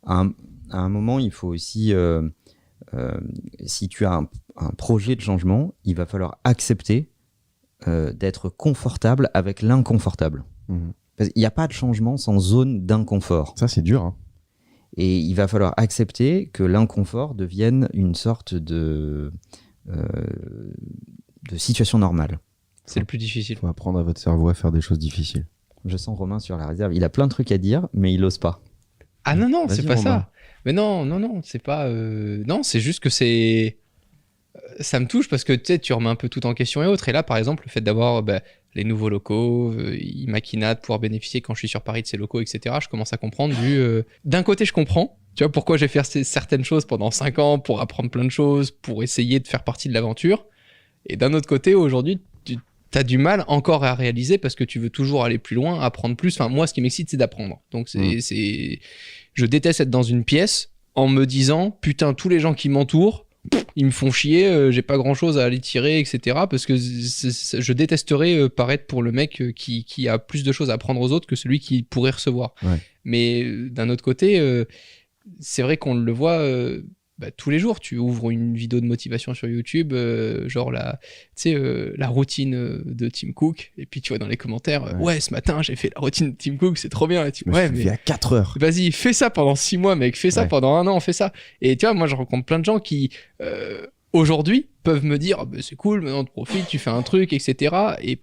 À un moment, il faut aussi, si tu as un projet de changement, il va falloir accepter d'être confortable avec l'inconfortable. Parce qu'il n'y a pas de changement sans zone d'inconfort. Ça, c'est dur, hein. Et il va falloir accepter que l'inconfort devienne une sorte de situation normale. C'est le plus difficile. Il faut apprendre à votre cerveau à faire des choses difficiles. Je sens Romain sur la réserve. Il a plein de trucs à dire, mais il n'ose pas. Ah non, Vas-y, c'est pas Romain. ça. Mais non, c'est pas... Non, c'est juste que c'est... Ça me touche parce que tu remets un peu tout en question et autres. Et là, par exemple, le fait d'avoir les nouveaux locaux, Imakina, de pouvoir bénéficier quand je suis sur Paris de ces locaux, etc., je commence à comprendre d'un côté, je comprends, tu vois, pourquoi j'ai fait certaines choses pendant 5 ans, pour apprendre plein de choses, pour essayer de faire partie de l'aventure. Et d'un autre côté, aujourd'hui, tu as du mal encore à réaliser parce que tu veux toujours aller plus loin, apprendre plus. Enfin, moi, ce qui m'excite, c'est d'apprendre. Donc, je déteste être dans une pièce en me disant, putain, tous les gens qui m'entourent, ils me font chier, j'ai pas grand chose à aller tirer, etc. Parce que je détesterais paraître pour le mec qui a plus de choses à apprendre aux autres que celui qui pourrait recevoir. Ouais. Mais d'un autre côté, c'est vrai qu'on le voit tous les jours. Tu ouvres une vidéo de motivation sur YouTube, genre la routine de Tim Cook, et puis tu vois dans les commentaires, ouais, ce matin j'ai fait la routine de Tim Cook, c'est trop bien. Et Je me suis fait à 4 heures. Vas-y, fais ça pendant 6 mois, mec, fais ça pendant 1 an, fais ça. Et tu vois, moi je rencontre plein de gens qui aujourd'hui peuvent me dire c'est cool, maintenant tu profites, tu fais un truc, etc. Et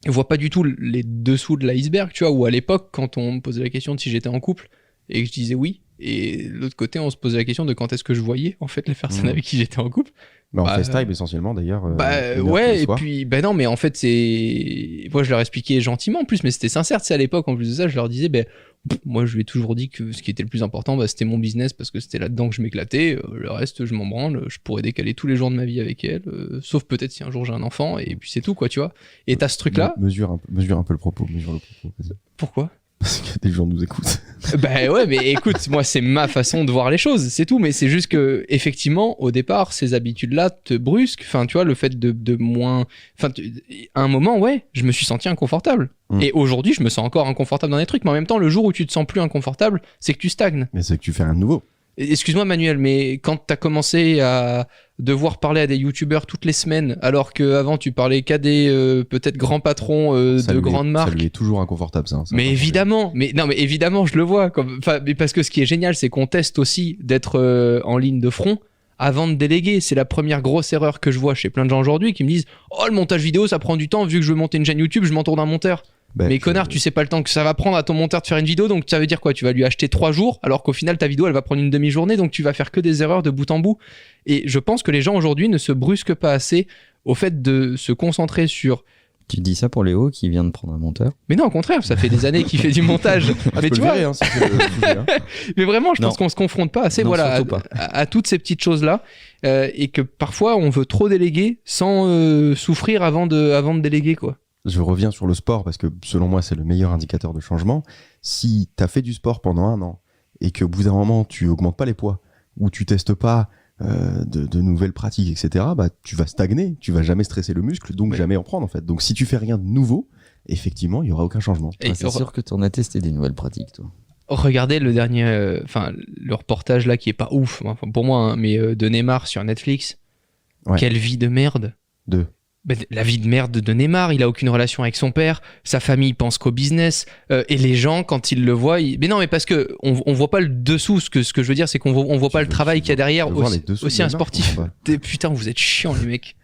je vois pas du tout les dessous de l'iceberg, tu vois, ou à l'époque quand on me posait la question de si j'étais en couple et que je disais oui, et de l'autre côté on se posait la question de quand est-ce que je voyais en fait les personnes avec qui j'étais en couple, En FaceTime essentiellement d'ailleurs. Ouais, et puis non, mais en fait moi je leur expliquais gentiment en plus, mais c'était sincère. Tu sais, à l'époque en plus de ça, je leur disais moi je lui ai toujours dit que ce qui était le plus important, c'était mon business, parce que c'était là-dedans que je m'éclatais. Le reste, je m'en branle. Je pourrais décaler tous les jours de ma vie avec elle, sauf peut-être si un jour j'ai un enfant, et puis c'est tout, quoi, tu vois. Et t'as ce truc-là. Mesure un peu le propos. Vas-y. Pourquoi? Parce que des gens nous écoutent. Ouais, mais écoute, moi c'est ma façon de voir les choses, c'est tout. Mais c'est juste que effectivement, au départ, ces habitudes-là te brusquent. Enfin, tu vois, le fait de moins. Enfin, à un moment, ouais, je me suis senti inconfortable. Et aujourd'hui, je me sens encore inconfortable dans des trucs. Mais en même temps, le jour où tu te sens plus inconfortable, c'est que tu stagnes. Mais c'est que tu fais rien de nouveau. Excuse-moi Manuel, mais quand t'as commencé à devoir parler à des youtubeurs toutes les semaines, alors qu'avant tu parlais qu'à des peut-être grands patrons de grandes marques. Ça lui est toujours inconfortable, ça. Mais évidemment, mais évidemment, je le vois. Mais parce que ce qui est génial, c'est qu'on teste aussi d'être en ligne de front avant de déléguer. C'est la première grosse erreur que je vois chez plein de gens aujourd'hui qui me disent « Oh, le montage vidéo, ça prend du temps. Vu que je veux monter une chaîne YouTube, je m'entoure d'un monteur. » Mais connard, tu sais pas le temps que ça va prendre à ton monteur de faire une vidéo, donc ça veut dire quoi? Tu vas lui acheter 3 jours, alors qu'au final ta vidéo elle va prendre une demi-journée, donc tu vas faire que des erreurs de bout en bout. Et je pense que les gens aujourd'hui ne se brusquent pas assez au fait de se concentrer sur... Tu dis ça pour Léo qui vient de prendre un monteur? Mais non, au contraire, ça fait des années qu'il fait du montage. Mais tu vois, mais vraiment, je pense qu'on se confronte pas assez à toutes ces petites choses-là, et que parfois on veut trop déléguer sans souffrir avant de déléguer, quoi. Je reviens sur le sport parce que selon moi c'est le meilleur indicateur de changement. Si tu as fait du sport pendant 1 an et qu'au bout d'un moment tu augmentes pas les poids ou tu testes pas de nouvelles pratiques, etc., tu vas stagner, tu vas jamais stresser le muscle, donc jamais en prendre en fait. Donc si tu fais rien de nouveau, effectivement il y aura aucun changement. Et c'est sûr que tu en as testé des nouvelles pratiques, toi. Regardez le dernier, le reportage là qui est pas ouf, pour moi, hein, mais de Neymar sur Netflix. Ouais. Quelle vie de merde. La vie de merde de Neymar, il a aucune relation avec son père, sa famille pense qu'au business, et les gens quand ils le voient, mais non, mais parce que on voit pas le dessous. Ce que je veux dire, c'est qu'on voit pas le travail qu'il y a derrière aussi un sportif. Putain, vous êtes chiants les mecs.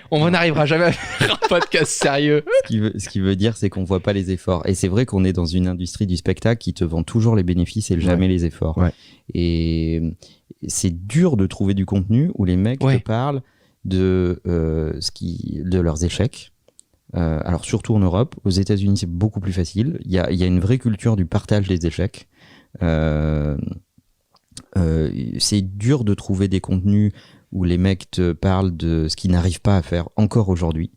On n'arrivera jamais à faire un podcast sérieux. Ce qui veut dire, c'est qu'on voit pas les efforts. Et c'est vrai qu'on est dans une industrie du spectacle qui te vend toujours les bénéfices et jamais les efforts. Ouais. Et c'est dur de trouver du contenu où les mecs te parlent de leurs échecs. Alors surtout en Europe, aux États-Unis c'est beaucoup plus facile. Il y a une vraie culture du partage des échecs. C'est dur de trouver des contenus où les mecs te parlent de ce qu'ils n'arrivent pas à faire encore aujourd'hui,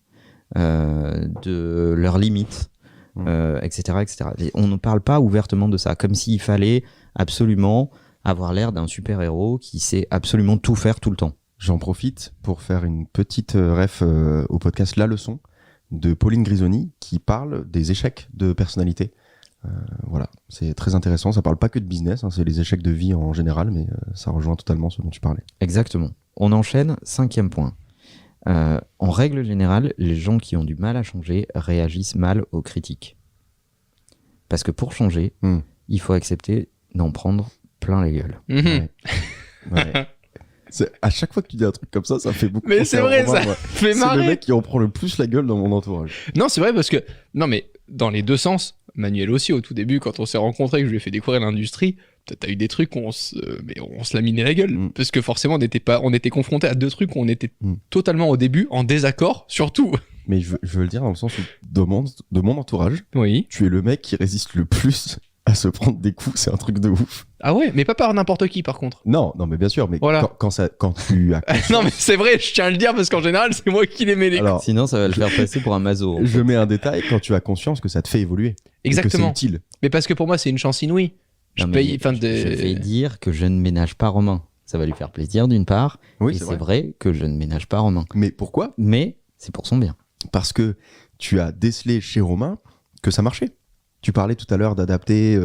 de leurs limites, etc., etc. Et on ne parle pas ouvertement de ça, comme s'il fallait absolument avoir l'air d'un super-héros qui sait absolument tout faire tout le temps. J'en profite pour faire une petite ref au podcast La Leçon de Pauline Grisoni qui parle des échecs de personnalité. Voilà, c'est très intéressant. Ça parle pas que de business, c'est les échecs de vie en général, mais ça rejoint totalement ce dont tu parlais. Exactement. On enchaîne, 5e point. En règle générale, les gens qui ont du mal à changer réagissent mal aux critiques. Parce que pour changer, il faut accepter d'en prendre plein les gueules. Ouais. À chaque fois que tu dis un truc comme ça fait beaucoup. Mais c'est vrai, ça fait marrer. C'est le mec qui en prend le plus la gueule dans mon entourage. Non, c'est vrai parce que... Non, mais dans les deux sens, Manuel aussi, au tout début, quand on s'est rencontrés, que je lui ai fait découvrir l'industrie, t'as eu des trucs où on se laminait la gueule. Parce que forcément, on était confrontés à 2 trucs où on était totalement au début en désaccord, surtout. Mais je veux le dire dans le sens où, de mon entourage, tu es le mec qui résiste le plus à se prendre des coups, c'est un truc de ouf. Ah ouais, mais pas par n'importe qui par contre. Non, mais bien sûr, mais voilà. quand tu as non mais c'est vrai, je tiens à le dire parce qu'en général c'est moi qui les mets les coups. Sinon ça va le faire passer pour un maso. Je mets un détail, quand tu as conscience que ça te fait évoluer. Exactement. Et que c'est utile. Mais parce que pour moi c'est une chance inouïe. Je vais dire que je ne ménage pas Romain. Ça va lui faire plaisir d'une part, et c'est vrai que je ne ménage pas Romain. Mais pourquoi ? Mais c'est pour son bien. Parce que tu as décelé chez Romain que ça marchait. Tu parlais tout à l'heure d'adapter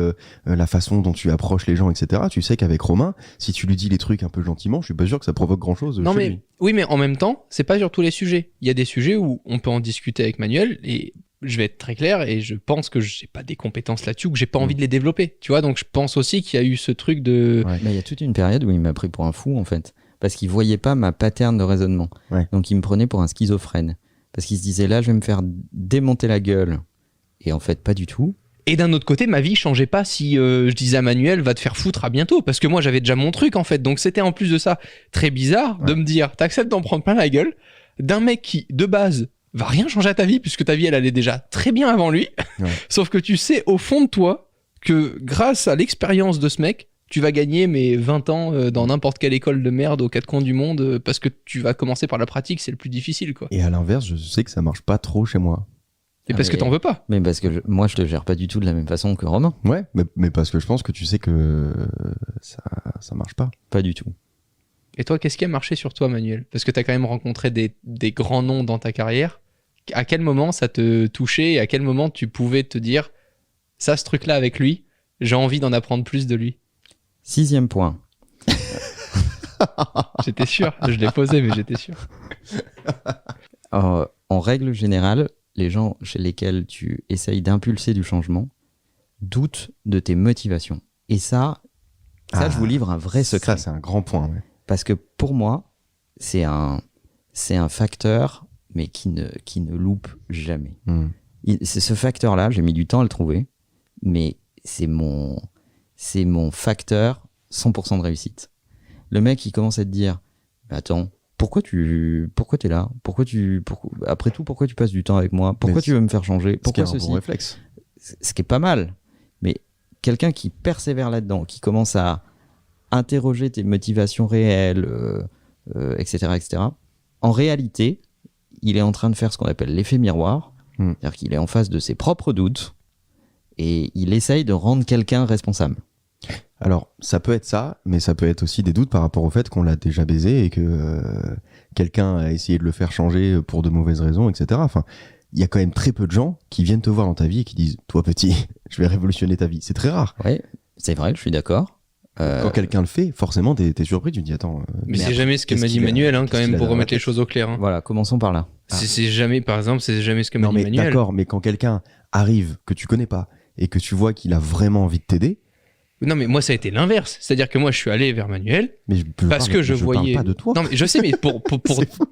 la façon dont tu approches les gens, etc. Tu sais qu'avec Romain, si tu lui dis les trucs un peu gentiment, je suis pas sûr que ça provoque grand-chose chez lui. Oui, mais en même temps, c'est pas sur tous les sujets. Il y a des sujets où on peut en discuter avec Manuel et je vais être très clair et je pense que j'ai pas des compétences là-dessus ou que j'ai pas envie de les développer. Tu vois, donc je pense aussi qu'il y a eu ce truc de... Ouais. Mais il y a toute une période où il m'a pris pour un fou en fait, parce qu'il voyait pas ma pattern de raisonnement. Ouais. Donc il me prenait pour un schizophrène. Parce qu'il se disait là, je vais me faire démonter la gueule. Et en fait, pas du tout. Et d'un autre côté, ma vie changeait pas si je disais à Manuel va te faire foutre, à bientôt, parce que moi j'avais déjà mon truc en fait. Donc c'était en plus de ça très bizarre de me dire t'acceptes d'en prendre plein la gueule d'un mec qui de base va rien changer à ta vie puisque ta vie elle allait déjà très bien avant lui. Sauf que tu sais au fond de toi que grâce à l'expérience de ce mec, tu vas gagner mes 20 ans dans n'importe quelle école de merde aux quatre coins du monde parce que tu vas commencer par la pratique, c'est le plus difficile quoi. Et à l'inverse, je sais que ça marche pas trop chez moi. Et parce que t'en veux pas. Mais parce que moi, je te gère pas du tout de la même façon que Romain. Ouais, mais parce que je pense que tu sais que ça marche pas. Pas du tout. Et toi, qu'est-ce qui a marché sur toi, Manuel? Parce que t'as quand même rencontré des grands noms dans ta carrière. À quel moment ça te touchait et à quel moment tu pouvais te dire ça, ce truc-là avec lui, j'ai envie d'en apprendre plus de lui? 6e point. J'étais sûr, je l'ai posé, mais j'étais sûr. En règle générale, les gens chez lesquels tu essayes d'impulser du changement doutent de tes motivations. Et ça, je vous livre un vrai secret. Ça, c'est un grand point. Ouais. Parce que pour moi, c'est un facteur, mais qui ne loupe jamais. C'est ce facteur-là, j'ai mis du temps à le trouver, mais c'est mon facteur 100% de réussite. Le mec, il commence à te dire, attends, pourquoi t'es là? Après tout, pourquoi tu passes du temps avec moi? Pourquoi tu veux me faire changer? Pourquoi ceci? Bon réflexe. Ce qui est pas mal. Mais quelqu'un qui persévère là-dedans, qui commence à interroger tes motivations réelles, etc., etc., en réalité, il est en train de faire ce qu'on appelle l'effet miroir. C'est-à-dire qu'il est en face de ses propres doutes et il essaye de rendre quelqu'un responsable. Alors, ça peut être ça, mais ça peut être aussi des doutes par rapport au fait qu'on l'a déjà baisé et que quelqu'un a essayé de le faire changer pour de mauvaises raisons, etc. Enfin, il y a quand même très peu de gens qui viennent te voir dans ta vie et qui disent « Toi, petit, je vais révolutionner ta vie ». C'est très rare. Oui, c'est vrai, je suis d'accord. Quand quelqu'un le fait, forcément, t'es surpris, tu te dis « Attends… Mais c'est jamais ce que m'a dit Manuel, quand même, pour remettre les choses au clair. Voilà, commençons par là. C'est jamais, par exemple, c'est jamais ce que m'a dit Manuel. D'accord, mais quand quelqu'un arrive que tu connais pas et que tu vois qu'il a vraiment envie de t'aider… Non, mais moi, ça a été l'inverse. C'est-à-dire que moi, je suis allé vers Manuel parce que je voyais. Parle pas de toi. Non, mais je sais, mais pour...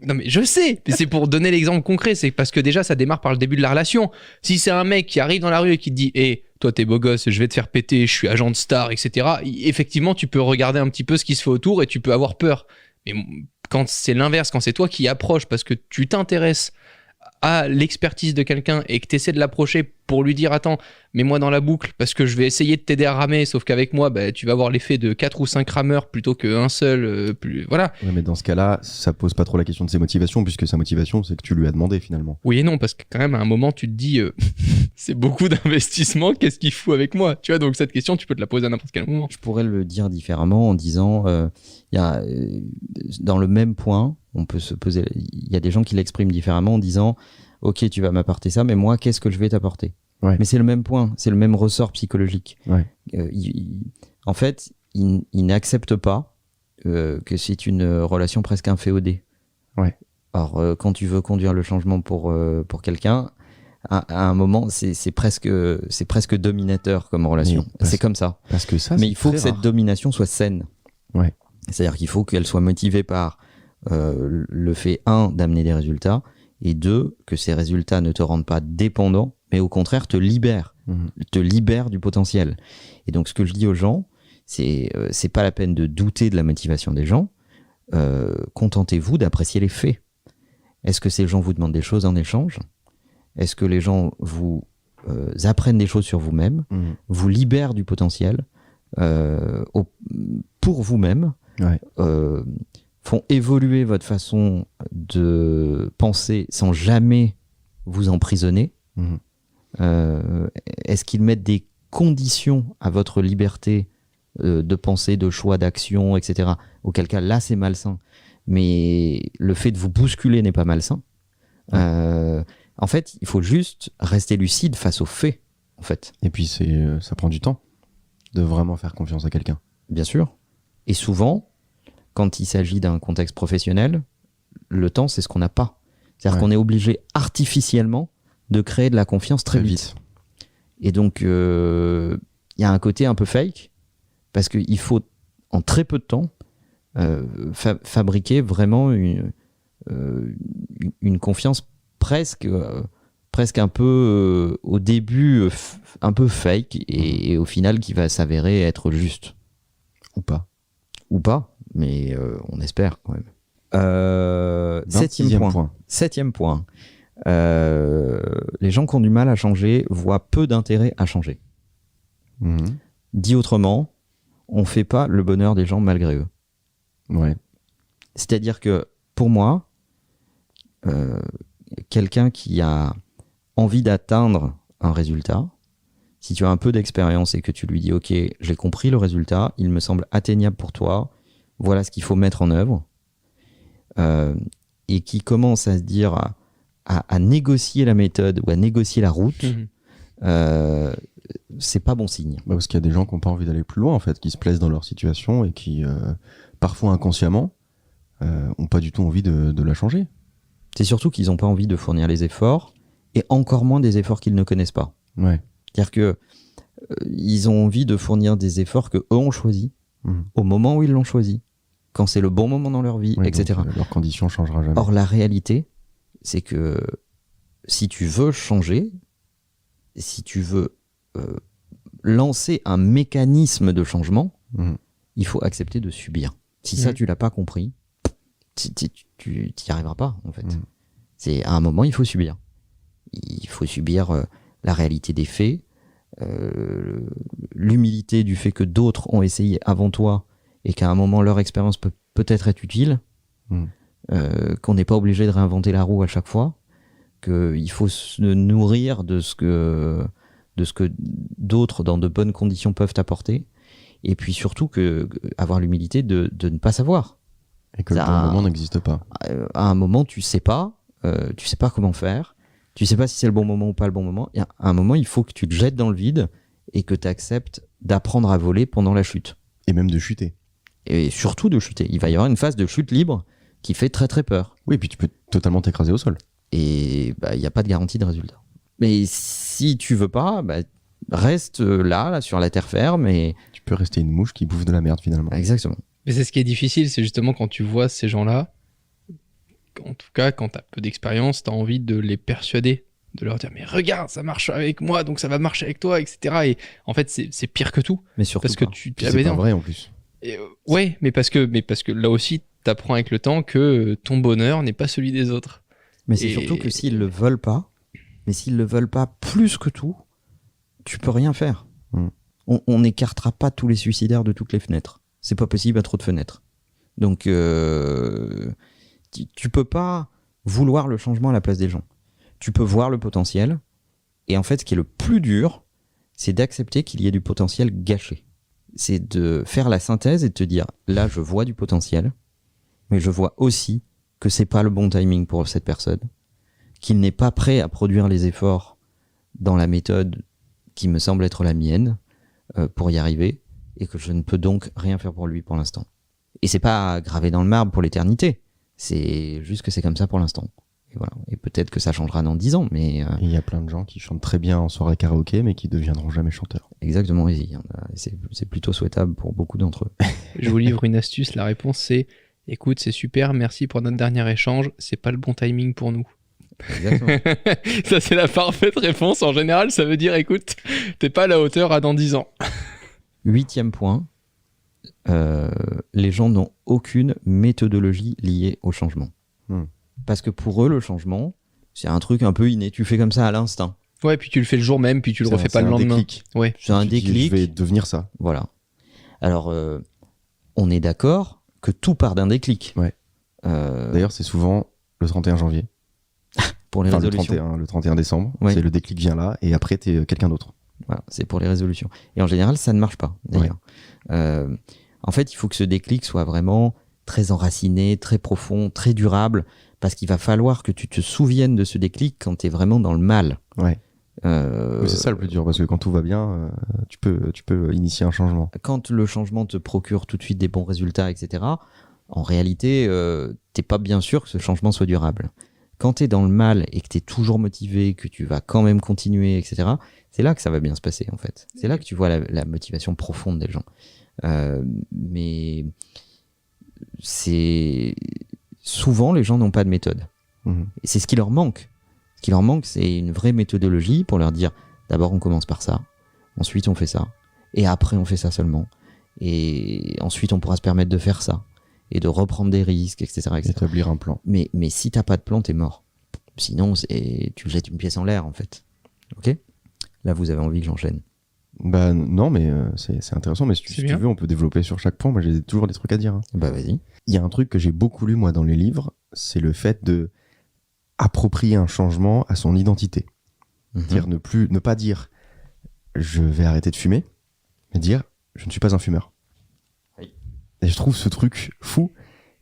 Non, mais je sais. Mais c'est pour donner l'exemple concret. C'est parce que déjà, ça démarre par le début de la relation. Si c'est un mec qui arrive dans la rue et qui te dit, hé, toi, t'es beau gosse, je vais te faire péter, je suis agent de star, etc. Effectivement, tu peux regarder un petit peu ce qui se fait autour et tu peux avoir peur. Mais quand c'est l'inverse, quand c'est toi qui approches parce que tu t'intéresses à l'expertise de quelqu'un et que tu essaies de l'approcher pour lui dire attends, mets-moi dans la boucle parce que je vais essayer de t'aider à ramer, sauf qu'avec moi tu vas avoir l'effet de 4 ou 5 rameurs plutôt qu'un seul, voilà. Ouais, mais dans ce cas-là, ça pose pas trop la question de ses motivations puisque sa motivation c'est que tu lui as demandé finalement. Oui et non, parce que quand même à un moment tu te dis c'est beaucoup d'investissement, qu'est-ce qu'il fout avec moi, tu vois, donc cette question tu peux te la poser à n'importe quel moment. Je pourrais le dire différemment en disant dans le même point, on peut se poser, il y a des gens qui l'expriment différemment en disant ok, tu vas m'apporter ça, mais moi qu'est-ce que je vais t'apporter? Mais c'est le même point, c'est le même ressort psychologique. En fait, il n'accepte pas que c'est une relation presque inféodée. Or, quand tu veux conduire le changement pour quelqu'un, à un moment, c'est presque dominateur comme relation. C'est comme ça. Parce que ça, mais il faut que cette domination soit saine. C'est-à-dire qu'il faut qu'elle soit motivée par le fait, 1, d'amener des résultats, et 2, que ces résultats ne te rendent pas dépendant, mais au contraire te libèrent, te libèrent du potentiel. Et donc ce que je dis aux gens, c'est pas la peine de douter de la motivation des gens, contentez-vous d'apprécier les faits. Est-ce que ces gens vous demandent des choses en échange? Est-ce que les gens vous apprennent des choses sur vous-même, vous libèrent du potentiel pour vous-même, font évoluer votre façon de penser sans jamais vous emprisonner? Est-ce qu'ils mettent des conditions à votre liberté de pensée, de choix, d'action, etc. Auquel cas, là, c'est malsain. Mais le fait de vous bousculer n'est pas malsain. En fait, il faut juste rester lucide face aux faits, en fait. Et puis, ça prend du temps de vraiment faire confiance à quelqu'un. Bien sûr. Et souvent, quand il s'agit d'un contexte professionnel, le temps, c'est ce qu'on n'a pas. C'est-à-dire qu'on est obligé artificiellement de créer de la confiance très vite. Et donc, il y a un côté un peu fake, parce qu'il faut, en très peu de temps, fabriquer vraiment une confiance presque presque un peu au début un peu fake et au final qui va s'avérer être juste. Ou pas. Ou pas, mais on espère quand même. Septième point. Les gens qui ont du mal à changer voient peu d'intérêt à changer. Mhm. Dit autrement, on fait pas le bonheur des gens malgré eux. Ouais. C'est-à-dire que pour moi, quelqu'un qui a envie d'atteindre un résultat, si tu as un peu d'expérience et que tu lui dis ok, j'ai compris le résultat, il me semble atteignable pour toi, voilà ce qu'il faut mettre en œuvre, et qui commence à se dire à négocier la méthode ou à négocier la route, c'est pas bon signe. Bah, parce qu'il y a des gens qui n'ont pas envie d'aller plus loin, en fait, qui se plaisent dans leur situation et qui, parfois inconsciemment, ont pas du tout envie de la changer. C'est surtout qu'ils n'ont pas envie de fournir les efforts, et encore moins des efforts qu'ils ne connaissent pas. Ouais. C'est-à-dire que ils ont envie de fournir des efforts que eux ont choisis, au moment où ils l'ont choisi, quand c'est le bon moment dans leur vie, Ouais, etc. donc, leur condition ne changera jamais. Or, la réalité, c'est que si tu veux changer, si tu veux lancer un mécanisme de changement, il faut accepter de subir. Si ça, tu l'as pas compris, tu n'y arriveras pas, en fait. C'est, à un moment, il faut subir. Il faut subir la réalité des faits, l'humilité du fait que d'autres ont essayé avant toi et qu'à un moment, leur expérience peut peut-être être utile, qu'on n'est pas obligé de réinventer la roue à chaque fois, qu'il faut se nourrir de ce que d'autres, dans de bonnes conditions, peuvent apporter, et puis surtout avoir l'humilité de ne pas savoir. Et que le bon moment n'existe pas. À un moment, tu sais pas comment faire, tu sais pas si c'est le bon moment ou pas le bon moment, et à un moment, il faut que tu te jettes dans le vide et que tu acceptes d'apprendre à voler pendant la chute. Et même de chuter. Et surtout de chuter. Il va y avoir une phase de chute libre qui fait très très peur. Oui, et puis tu peux totalement t'écraser au sol. Et il n'y a pas de garantie de résultat. Mais si tu veux pas, reste là, sur la terre ferme. Et... Tu peux rester une mouche qui bouffe de la merde finalement. Exactement. Mais c'est ce qui est difficile, c'est justement quand tu vois ces gens-là, en tout cas quand tu as peu d'expérience, tu as envie de les persuader, de leur dire mais regarde, ça marche avec moi, donc ça va marcher avec toi, etc. Et en fait, c'est pire que tout. Mais surtout parce que pas. tu Puis c'est pas vrai en plus. Ouais, mais parce que là aussi, tu apprends avec le temps que ton bonheur n'est pas celui des autres. Mais c'est surtout que s'ils le veulent pas, plus que tout, tu peux rien faire. On n'écartera pas tous les suicidaires de toutes les fenêtres. C'est pas possible à trop de fenêtres. Donc, tu peux pas vouloir le changement à la place des gens. Tu peux voir le potentiel, et en fait, ce qui est le plus dur, c'est d'accepter qu'il y ait du potentiel gâché. C'est de faire la synthèse et de te dire, là, je vois du potentiel, mais je vois aussi que c'est pas le bon timing pour cette personne, qu'il n'est pas prêt à produire les efforts dans la méthode qui me semble être la mienne pour y arriver, et que je ne peux donc rien faire pour lui pour l'instant. Et c'est pas gravé dans le marbre pour l'éternité, c'est juste que c'est comme ça pour l'instant. Et voilà. Et peut-être que ça changera dans 10 ans, mais... Il y a plein de gens qui chantent très bien en soirée karaoké, mais qui deviendront jamais chanteurs. Exactement, c'est plutôt souhaitable pour beaucoup d'entre eux. Je vous livre une astuce, la réponse c'est écoute, c'est super, merci pour notre dernier échange, c'est pas le bon timing pour nous. Exactement. Ça c'est la parfaite réponse, en général ça veut dire écoute, t'es pas à la hauteur à dans 10 ans. 8e point, les gens n'ont aucune méthodologie liée au changement. Parce que pour eux, le changement, c'est un truc un peu inné, tu fais comme ça à l'instinct. Ouais, puis tu le fais le jour même, puis tu le refais pas le lendemain. Déclic. Ouais. C'est un Tu dis, déclic. je vais devenir ça. Voilà. Alors, on est d'accord que tout part d'un déclic. Ouais. D'ailleurs, c'est souvent le 31 janvier. Pour les Enfin, résolutions. le 31 décembre. Ouais. C'est le déclic vient là, et après, t'es quelqu'un d'autre. Voilà, c'est pour les résolutions. Et en général, ça ne marche pas, d'ailleurs. En fait, il faut que ce déclic soit vraiment très enraciné, très profond, très durable, parce qu'il va falloir que tu te souviennes de ce déclic quand tu es vraiment dans le mal. Ouais. Oui, c'est ça le plus dur, parce que quand tout va bien, tu peux initier un changement. Quand le changement te procure tout de suite des bons résultats, etc., en réalité, t'es pas bien sûr que ce changement soit durable. Quand tu es dans le mal et que tu es toujours motivé, que tu vas quand même continuer, etc., c'est là que ça va bien se passer, en fait. C'est là que tu vois la motivation profonde des gens. Mais c'est... Souvent, les gens n'ont pas de méthode. Et c'est ce qui leur manque. Ce qui leur manque, c'est une vraie méthodologie pour leur dire, d'abord on commence par ça, ensuite on fait ça, et après on fait ça seulement, et ensuite on pourra se permettre de faire ça, et de reprendre des risques, etc. etc. Établir un plan. Mais si t'as pas de plan, t'es mort. Sinon, tu jettes une pièce en l'air, en fait. Ok ? Là, vous avez envie que j'enchaîne. Bah non, mais c'est intéressant, mais si tu veux, on peut développer sur chaque point. Moi, j'ai toujours des trucs à dire. Hein. Bah vas-y. Il y a un truc que j'ai beaucoup lu, moi, dans les livres, c'est le fait de approprier un changement à son identité. Dire ne pas dire je vais arrêter de fumer, mais dire je ne suis pas un fumeur. Oui. Et je trouve ce truc fou.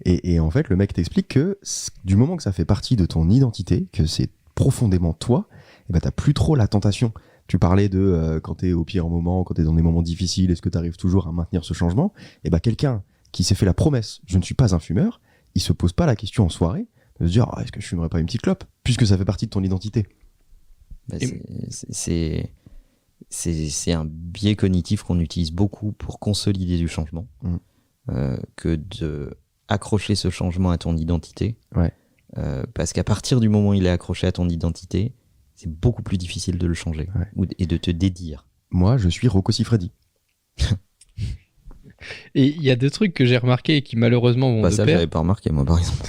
Et en fait, le mec t'explique que du moment que ça fait partie de ton identité, que c'est profondément toi, et ben t'as plus trop la tentation. Tu parlais de quand t'es au pire moment, quand t'es dans des moments difficiles, est-ce que t'arrives toujours à maintenir ce changement ? Et ben quelqu'un qui s'est fait la promesse, je ne suis pas un fumeur, il se pose pas la question en soirée de se dire est-ce que je fumerais pas une petite clope, puisque ça fait partie de ton identité. Bah, c'est un biais cognitif qu'on utilise beaucoup pour consolider du changement, que de accrocher ce changement à ton identité. Ouais. Parce qu'à partir du moment où il est accroché à ton identité, c'est beaucoup plus difficile de le changer et de te dédire. Moi, je suis Rocco Siffredi. Et il y a deux trucs que j'ai remarqués et qui malheureusement vont de ça, pair. j'avais pas remarqué, moi, par exemple.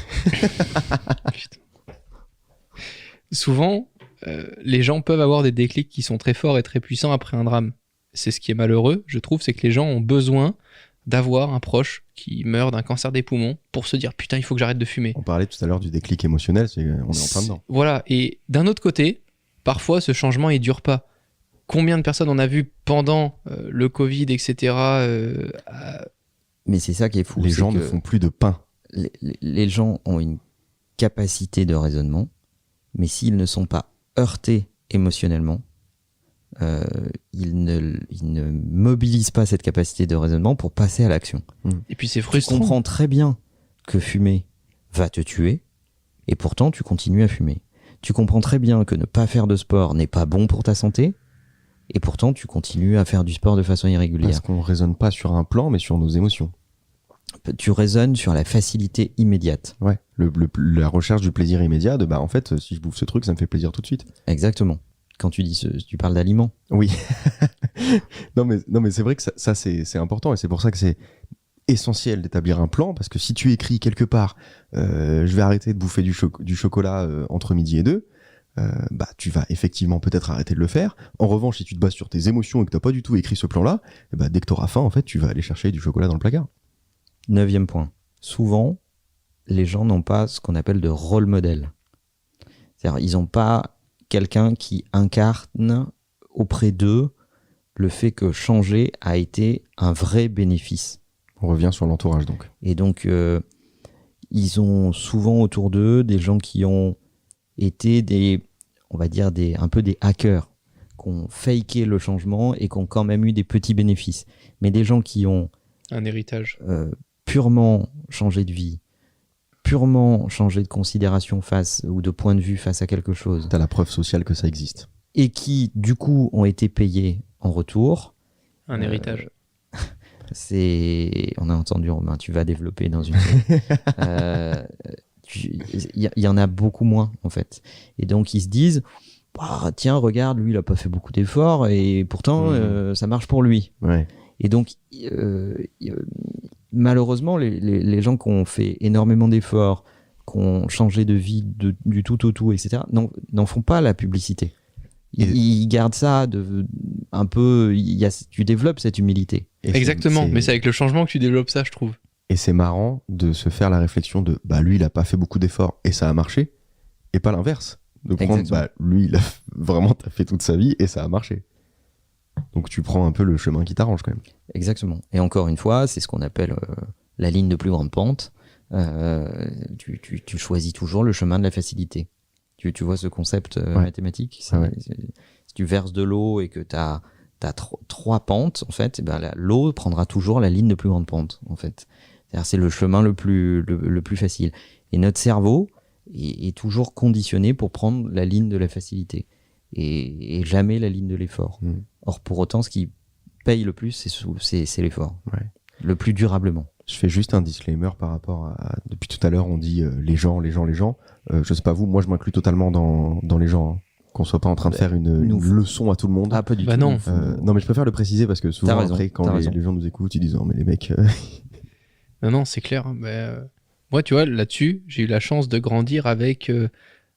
Souvent, les gens peuvent avoir des déclics qui sont très forts et très puissants après un drame. C'est ce qui est malheureux, je trouve, c'est que les gens ont besoin d'avoir un proche qui meurt d'un cancer des poumons pour se dire putain, il faut que j'arrête de fumer. On parlait tout à l'heure du déclic émotionnel, on est en plein dedans. Voilà, et d'un autre côté, parfois ce changement il dure pas. Combien de personnes on a vu pendant le Covid, etc. Mais c'est ça qui est fou. Les gens ne font plus de pain. Les gens ont une capacité de raisonnement, mais s'ils ne sont pas heurtés émotionnellement, ils ne mobilisent pas cette capacité de raisonnement pour passer à l'action. Et puis c'est frustrant. Tu comprends très bien que fumer va te tuer, et pourtant tu continues à fumer. Tu comprends très bien que ne pas faire de sport n'est pas bon pour ta santé, et pourtant tu continues à faire du sport de façon irrégulière. Parce qu'on ne raisonne pas sur un plan, mais sur nos émotions. Tu raisonnes sur la facilité immédiate. Ouais, la recherche du plaisir immédiat, en fait, si je bouffe ce truc, ça me fait plaisir tout de suite. Exactement. Quand tu dis tu parles d'aliments. Oui. non mais c'est vrai que ça c'est important, et c'est pour ça que c'est essentiel d'établir un plan, parce que si tu écris quelque part je vais arrêter de bouffer du chocolat entre midi et 2, tu vas effectivement peut-être arrêter de le faire. En revanche, si tu te bases sur tes émotions et que t'as pas du tout écrit ce plan-là, dès que t'auras faim, en fait, tu vas aller chercher du chocolat dans le placard. 9e point. Souvent, les gens n'ont pas ce qu'on appelle de rôle modèle. C'est-à-dire, ils n'ont pas quelqu'un qui incarne auprès d'eux le fait que changer a été un vrai bénéfice. On revient sur l'entourage, donc. Et donc, ils ont souvent autour d'eux des gens qui ont été on va dire un peu des hackers, qui ont faké le changement et qui ont quand même eu des petits bénéfices. Mais des gens qui ont un héritage purement changé de vie, purement changé de considération ou de point de vue face à quelque chose. T'as la preuve sociale que ça existe. Et qui, du coup, ont été payés en retour. Un héritage. On a entendu, Romain, tu vas développer dans une... Il y en a beaucoup moins, en fait. Et donc, ils se disent, tiens, regarde, lui, il a pas fait beaucoup d'efforts, et pourtant, ça marche pour lui. Ouais. Et donc, malheureusement, les gens qui ont fait énormément d'efforts, qui ont changé de vie du tout au tout, etc., n'en font pas la publicité. Ils gardent ça un peu... tu développes cette humilité. Exactement, mais c'est avec le changement que tu développes ça, je trouve. Et c'est marrant de se faire la réflexion de lui, il a pas fait beaucoup d'efforts et ça a marché, et pas l'inverse. De prendre, lui, il a vraiment taffé toute sa vie et ça a marché. Donc tu prends un peu le chemin qui t'arrange quand même. Exactement. Et encore une fois, c'est ce qu'on appelle la ligne de plus grande pente. Tu choisis toujours le chemin de la facilité. Tu vois ce concept mathématique ? Si tu verses de l'eau et que t'as 3 pentes, en fait, l'eau prendra toujours la ligne de plus grande pente, en fait. C'est-à-dire, c'est le chemin le plus facile. Et notre cerveau est toujours conditionné pour prendre la ligne de la facilité et jamais la ligne de l'effort. Or, pour autant, ce qui paye le plus, c'est l'effort. Ouais. Le plus durablement. Je fais juste un disclaimer par rapport à... Depuis tout à l'heure, on dit les gens. Je sais pas vous, moi je m'inclus totalement dans les gens. Hein. Qu'on soit pas en train de faire une leçon à tout le monde. Ah, pas du tout. Non. Non, mais je préfère le préciser parce que souvent, raison, après, quand les gens nous écoutent, ils disent « Oh, mais les mecs... Non, c'est clair. Moi, tu vois, là-dessus, j'ai eu la chance de grandir avec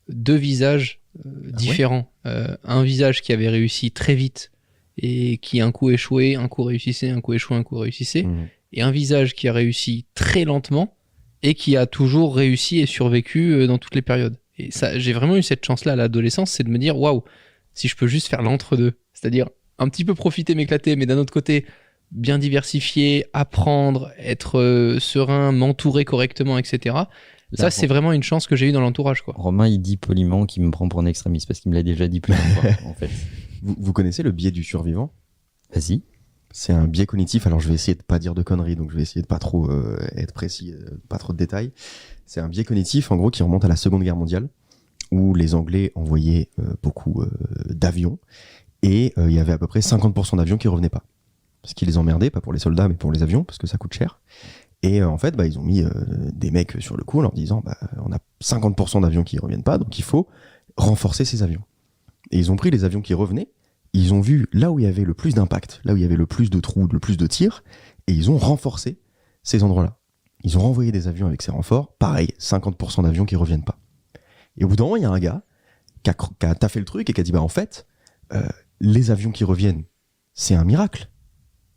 2 visages différents. Un visage qui avait réussi très vite et qui un coup échoué, un coup réussissait, un coup échoué, un coup réussissait. Et un visage qui a réussi très lentement et qui a toujours réussi et survécu dans toutes les périodes. Et ça, j'ai vraiment eu cette chance-là à l'adolescence, c'est de me dire, waouh, si je peux juste faire l'entre-deux. C'est-à-dire un petit peu profiter, m'éclater, mais d'un autre côté, bien diversifier, apprendre, être serein, m'entourer correctement, etc. Ça, c'est vraiment une chance que j'ai eue dans l'entourage, quoi. Romain, il dit poliment qu'il me prend pour un extrémiste parce qu'il me l'a déjà dit plusieurs fois, en fait. Vous connaissez le biais du survivant ? Vas-y. C'est un biais cognitif, alors je vais essayer de pas dire de conneries, donc je vais essayer de pas trop être précis, pas trop de détails. C'est un biais cognitif, en gros, qui remonte à la Seconde Guerre mondiale, où les Anglais envoyaient beaucoup d'avions, et il y avait à peu près 50% d'avions qui revenaient pas. Parce qu'ils les emmerdaient, pas pour les soldats, mais pour les avions, parce que ça coûte cher. Et en fait, ils ont mis des mecs sur le coup en leur disant, on a 50% d'avions qui reviennent pas, donc il faut renforcer ces avions. Et ils ont pris les avions qui revenaient, ils ont vu là où il y avait le plus d'impact, là où il y avait le plus de trous, le plus de tirs, et ils ont renforcé ces endroits-là. Ils ont renvoyé des avions avec ces renforts, pareil, 50% d'avions qui reviennent pas. Et au bout d'un moment, il y a un gars qui a taffé le truc et qui a dit, en fait, les avions qui reviennent, c'est un miracle.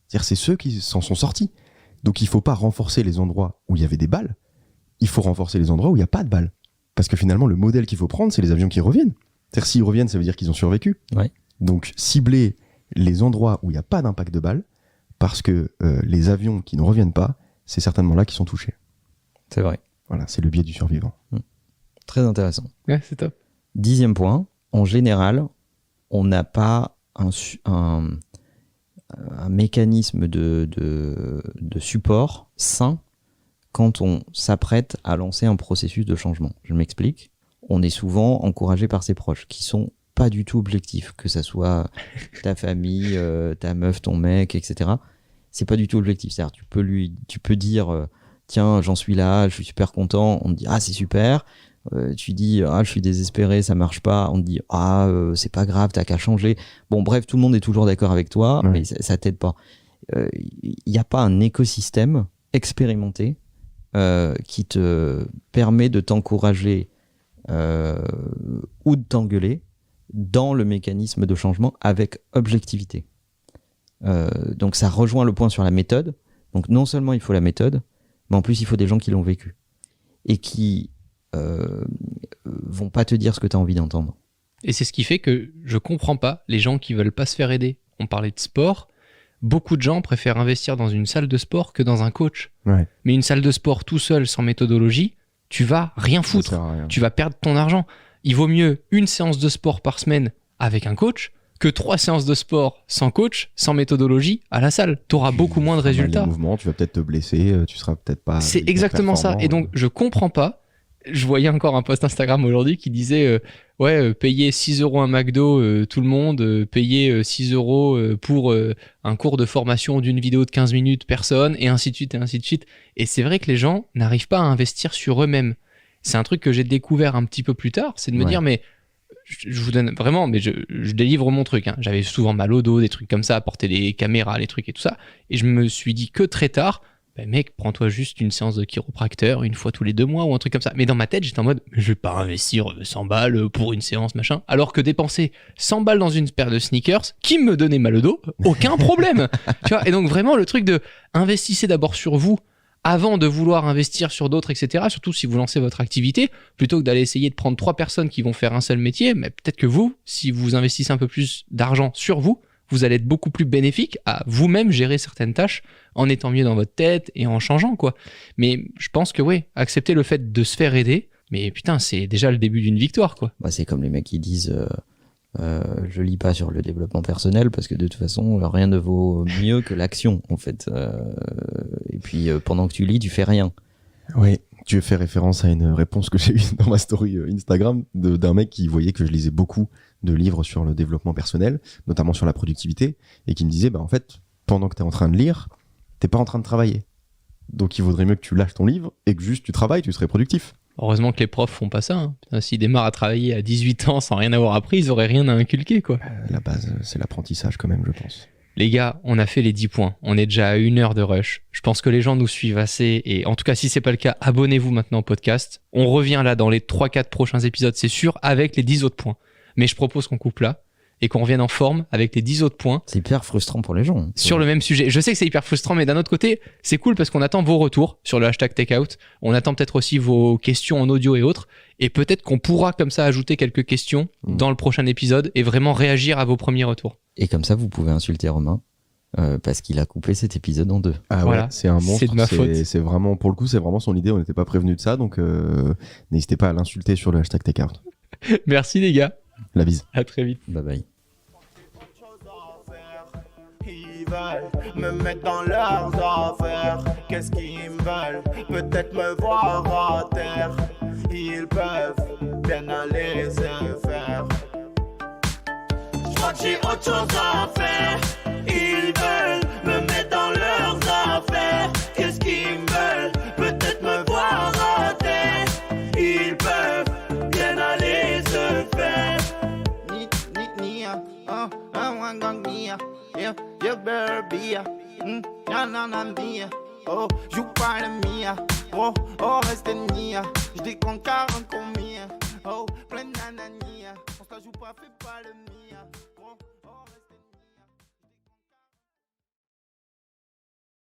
C'est-à-dire, c'est ceux qui s'en sont sortis. Donc il faut pas renforcer les endroits où il y avait des balles, il faut renforcer les endroits où il n'y a pas de balles. Parce que finalement, le modèle qu'il faut prendre, c'est les avions qui reviennent. C'est-à-dire, s'ils reviennent, ça veut dire qu'ils ont survécu. Ouais. Donc, cibler les endroits où il n'y a pas d'impact de balles, parce que les avions qui ne reviennent pas, c'est certainement là qu'ils sont touchés. C'est vrai. Voilà, c'est le biais du survivant. Très intéressant. Ouais, c'est top. 10e point, en général, on n'a pas un mécanisme de support sain quand on s'apprête à lancer un processus de changement. Je m'explique. On est souvent encouragé par ses proches qui sont pas du tout objectifs, que ça soit ta famille, ta meuf, ton mec, etc. C'est pas du tout objectif. C'est-à-dire, tu peux dire tiens, j'en suis là, je suis super content. On te dit ah, c'est super. Tu dis ah, je suis désespéré, ça marche pas. On te dit ah, c'est pas grave, t'as qu'à changer. Bon, bref, tout le monde est toujours d'accord avec toi, Ouais. mais ça t'aide pas. Il n'y a pas un écosystème expérimenté qui te permet de t'encourager ou de t'engueuler dans le mécanisme de changement avec objectivité. Donc ça rejoint le point sur la méthode. Donc non seulement il faut la méthode, mais en plus il faut des gens qui l'ont vécu et qui vont pas te dire ce que tu as envie d'entendre. Et c'est ce qui fait que je comprends pas les gens qui veulent pas se faire aider. On parlait de sport. Beaucoup de gens préfèrent investir dans une salle de sport que dans un coach. Ouais. Mais une salle de sport tout seul, sans méthodologie, tu vas rien Ça foutre. sert à rien. Tu vas perdre ton argent. Il vaut mieux une séance de sport par semaine avec un coach que 3 séances de sport sans coach, sans méthodologie à la salle. Tu auras beaucoup moins de Tu feras mal résultats. les mouvements, tu vas peut-être te blesser, tu seras peut-être pas. C'est hyper exactement ça. performant. Et donc, je comprends pas. Je voyais encore un post Instagram aujourd'hui qui disait payer 6 € un McDo, tout le monde, payer 6 € pour un cours de formation d'une vidéo de 15 minutes, personne, et ainsi de suite, et ainsi de suite. Et c'est vrai que les gens n'arrivent pas à investir sur eux-mêmes. C'est un truc que j'ai découvert un petit peu plus tard, c'est de me Ouais. dire, mais je vous donne vraiment, mais je délivre mon truc. Hein. J'avais souvent mal au dos, des trucs comme ça, porter les caméras, les trucs et tout ça. Et je me suis dit que très tard, ben mec, prends-toi juste une séance de chiropracteur une fois tous les 2 mois ou un truc comme ça. Mais dans ma tête, j'étais en mode, je vais pas investir 100 balles pour une séance, machin. Alors que dépenser 100 balles dans une paire de sneakers qui me donnait mal au dos, aucun problème. Tu vois, et donc vraiment le truc de investissez d'abord sur vous avant de vouloir investir sur d'autres, etc. Surtout si vous lancez votre activité, plutôt que d'aller essayer de prendre 3 personnes qui vont faire un seul métier, mais peut-être que vous, si vous investissez un peu plus d'argent sur vous, vous allez être beaucoup plus bénéfique à vous-même gérer certaines tâches en étant mieux dans votre tête et en changeant, quoi. Mais je pense que, ouais, accepter le fait de se faire aider, mais putain, c'est déjà le début d'une victoire, quoi. Bah, c'est comme les mecs qui disent je lis pas sur le développement personnel parce que de toute façon rien ne vaut mieux que l'action en fait. Et puis pendant que tu lis, tu fais rien. Oui, tu fais référence à une réponse que j'ai eue dans ma story Instagram d'un mec qui voyait que je lisais beaucoup de livres sur le développement personnel, notamment sur la productivité, et qui me disait, en fait, pendant que tu es en train de lire, t'es pas en train de travailler. Donc il vaudrait mieux que tu lâches ton livre et que juste tu travailles, tu serais productif. Heureusement que les profs font pas ça. Hein. Putain, s'ils démarrent à travailler à 18 ans sans rien avoir appris, ils auraient rien à inculquer, quoi. La base, c'est l'apprentissage quand même, je pense. Les gars, on a fait les 10 points. On est déjà à 1 heure de rush. Je pense que les gens nous suivent assez. Et en tout cas, si c'est pas le cas, abonnez-vous maintenant au podcast. On revient là dans les 3-4 prochains épisodes, c'est sûr, avec les 10 autres points. Mais je propose qu'on coupe là et qu'on revienne en forme avec les 10 autres points. C'est hyper frustrant pour les gens. Sur le même sujet. Je sais que c'est hyper frustrant, mais d'un autre côté, c'est cool parce qu'on attend vos retours sur le hashtag Takeout. On attend peut-être aussi vos questions en audio et autres. Et peut-être qu'on pourra comme ça ajouter quelques questions dans le prochain épisode et vraiment réagir à vos premiers retours. Et comme ça, vous pouvez insulter Romain parce qu'il a coupé cet épisode en 2. Ah Voilà. ouais, c'est un monstre. C'est de ma faute. C'est vraiment, pour le coup, c'est vraiment son idée. On n'était pas prévenu de ça, donc n'hésitez pas à l'insulter sur le hashtag Takeout. Merci les gars. La bise. À très vite. Bye bye. Ils veulent me mettre dans leurs affaires. Qu'est-ce qu'ils me veulent? Peut-être me voir à terre. Ils peuvent bien aller se faire. Je crois que j'ai autre chose à faire. Ils veulent me mettre dans leurs affaires. Qu'est-ce qu'ils me veulent? Peut-être me voir à terre. Ils peuvent bien aller se faire. Oh, joue pas le mien. Oh, reste nia. Je décompte 40 combien. Oh, plein d'anania. On se la joue pas, fais pas le mien.